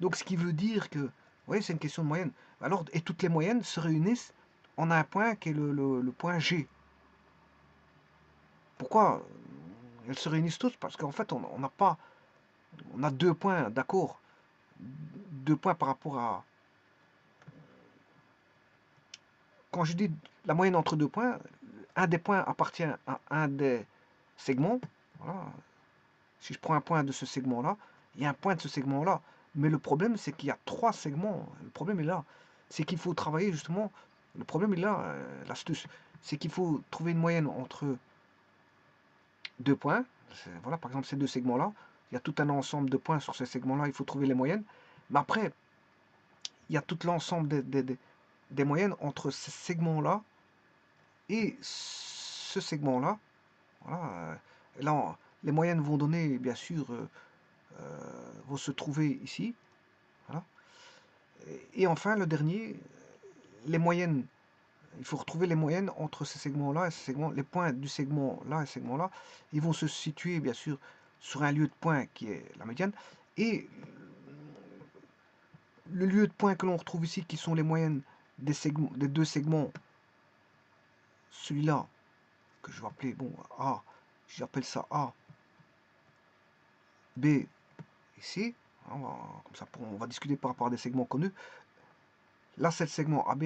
Donc, ce qui veut dire que, vous voyez, c'est une question de moyenne. Alors, et toutes les moyennes se réunissent en un point qui est le point G. Pourquoi elles se réunissent toutes? Parce qu'en fait, on n'a pas... On a 2 points, d'accord. 2 points par rapport à... Quand je dis la moyenne entre 2 points, un des points appartient à un des segments. Voilà. Si je prends un point de ce segment-là, il y a un point de ce segment-là. Mais le problème, c'est qu'il y a 3 segments. Le problème est là. C'est qu'il faut travailler justement... Le problème est là, l'astuce. C'est qu'il faut trouver une moyenne entre 2 points. Voilà, par exemple, ces 2 segments-là. Il y a tout un ensemble de points sur ces segments-là. Il faut trouver les moyennes. Mais après, il y a tout l'ensemble des moyennes entre ces segments-là et ce segment-là. Voilà. Là, les moyennes vont donner, bien sûr, vont se trouver ici. Voilà. Et enfin, le dernier, les moyennes. Il faut retrouver les moyennes entre ces segments-là et ces segments. Les points du segment-là et ce segment-là, ils vont se situer, bien sûr, sur un lieu de point qui est la médiane. Et le lieu de point que l'on retrouve ici, qui sont les moyennes des 2 segments, celui-là, que je vais appeler, bon, A, j'appelle ça A, B, ici, comme ça, on va discuter par rapport à des segments connus. Là, c'est le segment AB,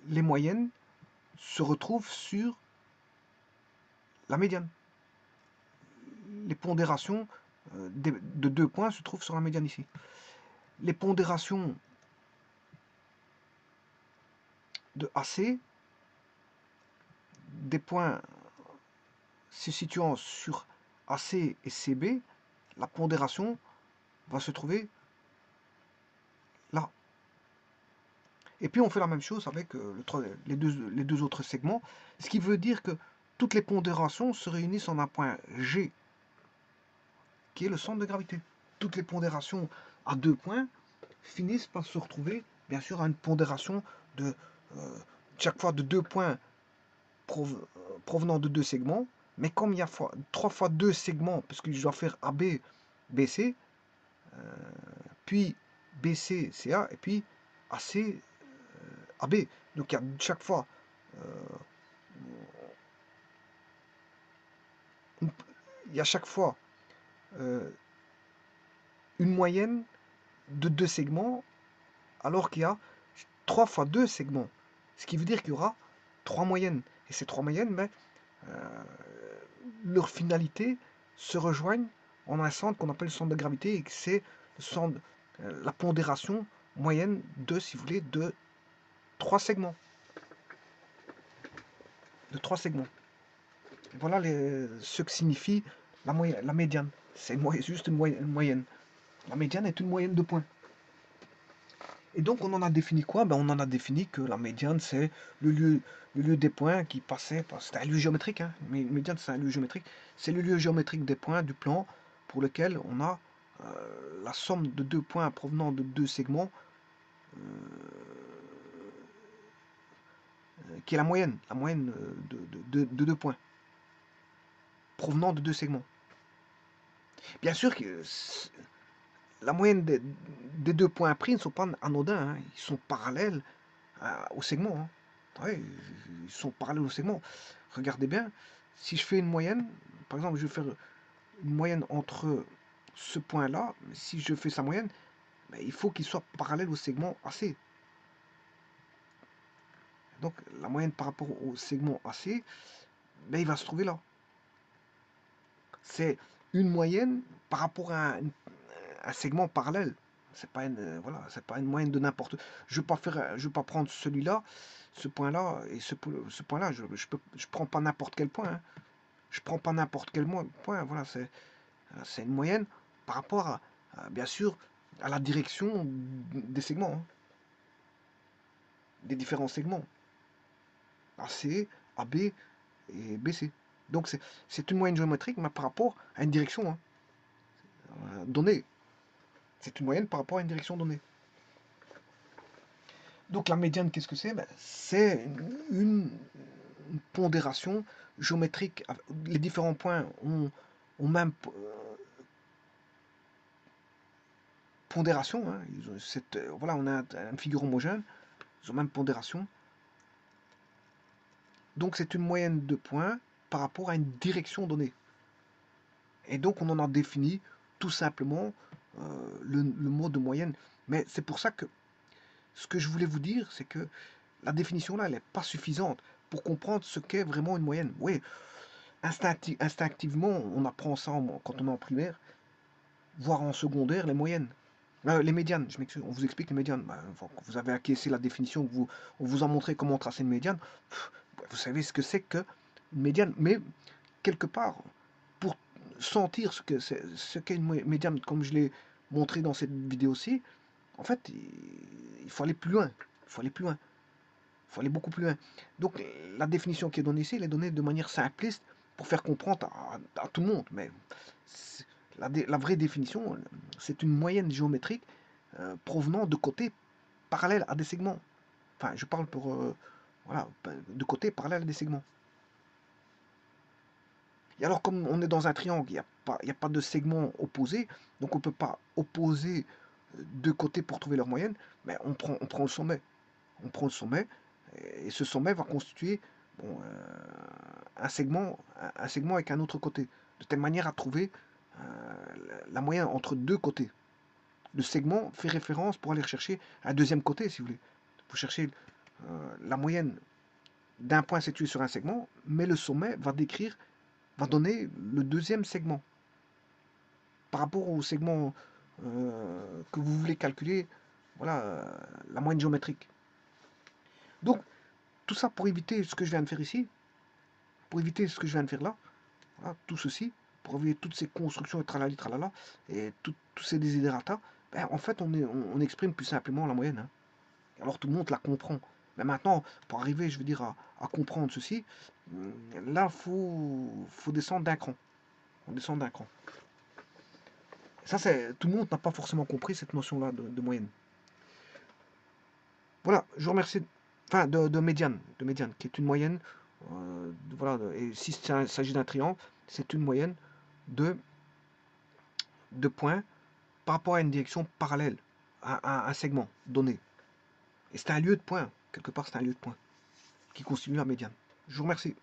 les moyennes se retrouvent sur la médiane. Les pondérations de 2 points se trouvent sur la médiane ici. Les pondérations de AC, des points se situant sur AC et CB, la pondération va se trouver là. Et puis on fait la même chose avec les deux autres segments, ce qui veut dire que toutes les pondérations se réunissent en un point G, qui est le centre de gravité. Toutes les pondérations à 2 points finissent par se retrouver, bien sûr, à une pondération de chaque fois de 2 points provenant de 2 segments. Mais comme il y a 3 fois 2 segments, parce que je dois faire AB BC, puis BC, CA, et puis AC, AB. Donc il y a chaque fois il y a chaque fois une moyenne de 2 segments, alors qu'il y a 3 fois 2 segments. Ce qui veut dire qu'il y aura 3 moyennes. Et ces 3 moyennes, ben, leur finalité se rejoignent en un centre qu'on appelle le centre de gravité, et que c'est le centre, la pondération moyenne de, si vous voulez, de 3 segments. De 3 segments. Et voilà ce que signifie la médiane. C'est juste une moyenne. La médiane est une moyenne de points. Et donc on en a défini quoi? Ben, on en a défini que la médiane, c'est le lieu des points qui passait par... C'est un lieu géométrique, hein. Mais médiane, c'est un lieu géométrique. C'est le lieu géométrique des points du plan pour lequel on a la somme de 2 points provenant de 2 segments, qui est la moyenne de 2 points provenant de 2 segments. Bien sûr que la moyenne des 2 points pris ne sont pas anodins, hein. Ils sont parallèles au segment, hein. Ouais, ils sont parallèles au segment. Regardez bien, si je fais une moyenne, par exemple, je vais faire une moyenne entre ce point-là, si je fais sa moyenne, ben, il faut qu'il soit parallèle au segment AC. Donc la moyenne par rapport au segment AC, ben, il va se trouver là. C'est une moyenne par rapport à un segment parallèle. C'est pas une, voilà, c'est pas une moyenne de n'importe. Je vais pas prendre celui-là, ce point-là et ce point-là. Je prends pas n'importe quel point, hein. Je prends pas n'importe quel point. Voilà, c'est une moyenne par rapport bien sûr, à la direction des segments, hein, des différents segments. AC, AB et BC. Donc c'est une moyenne géométrique, mais par rapport à une direction, hein, donnée. C'est une moyenne par rapport à une direction donnée. Donc la médiane, qu'est-ce que c'est? Ben, c'est une pondération géométrique. Les différents points ont même pondération, hein. Voilà, on a une figure homogène, ils ont même pondération. Donc c'est une moyenne de points par rapport à une direction donnée. Et donc on en a défini tout simplement le mot de moyenne. Mais c'est pour ça que ce que je voulais vous dire, c'est que la définition là, elle n'est pas suffisante pour comprendre ce qu'est vraiment une moyenne. Oui, instinctivement, on apprend ça quand on est en primaire, voire en secondaire, les moyennes. Les médianes, je m'excuse, on vous explique les médianes. Vous avez acquiescé la définition, on vous a montré comment tracer une médiane. Vous savez ce que c'est qu'une médiane. Mais quelque part, pour sentir ce qu'est une médiane, comme je l'ai montré dans cette vidéo-ci, en fait, il faut aller plus loin. Il faut aller plus loin. Il faut aller beaucoup plus loin. Donc, la définition qui est donnée ici, elle est donnée de manière simpliste pour faire comprendre à tout le monde. Mais la vraie définition, c'est une moyenne géométrique provenant de côtés parallèles à des segments. Enfin, je parle pour... voilà, de côtés parallèles à des segments. Et alors, comme on est dans un triangle, il n'y a pas de segments opposés, donc on ne peut pas opposer deux côtés pour trouver leur moyenne, mais on prend le sommet. On prend le sommet, et ce sommet va constituer un segment avec un autre côté, de telle manière à trouver la moyenne entre deux côtés. Le segment fait référence pour aller chercher un deuxième côté, si vous voulez. Vous cherchez la moyenne d'un point situé sur un segment, mais le sommet va donner le deuxième segment par rapport au segment que vous voulez calculer, voilà, la moyenne géométrique. Donc, tout ça pour éviter ce que je viens de faire ici, pour éviter ce que je viens de faire là, voilà, tout ceci, pour éviter toutes ces constructions et tralali tralala, et tous ces desiderata, ben, en fait, on exprime plus simplement la moyenne, hein. Alors tout le monde la comprend. Mais maintenant, pour arriver, je veux dire, à comprendre ceci, là, faut descendre d'un cran. On descend d'un cran. Ça, tout le monde n'a pas forcément compris cette notion-là de moyenne. Voilà, je vous remercie. Enfin, de médiane, qui est une moyenne. Voilà, et si il s'agit d'un triangle, c'est une moyenne de de points par rapport à une direction parallèle, à un segment donné. Et c'est un lieu de points. Quelque part, c'est un lieu de points qui constitue la médiane. Je vous remercie.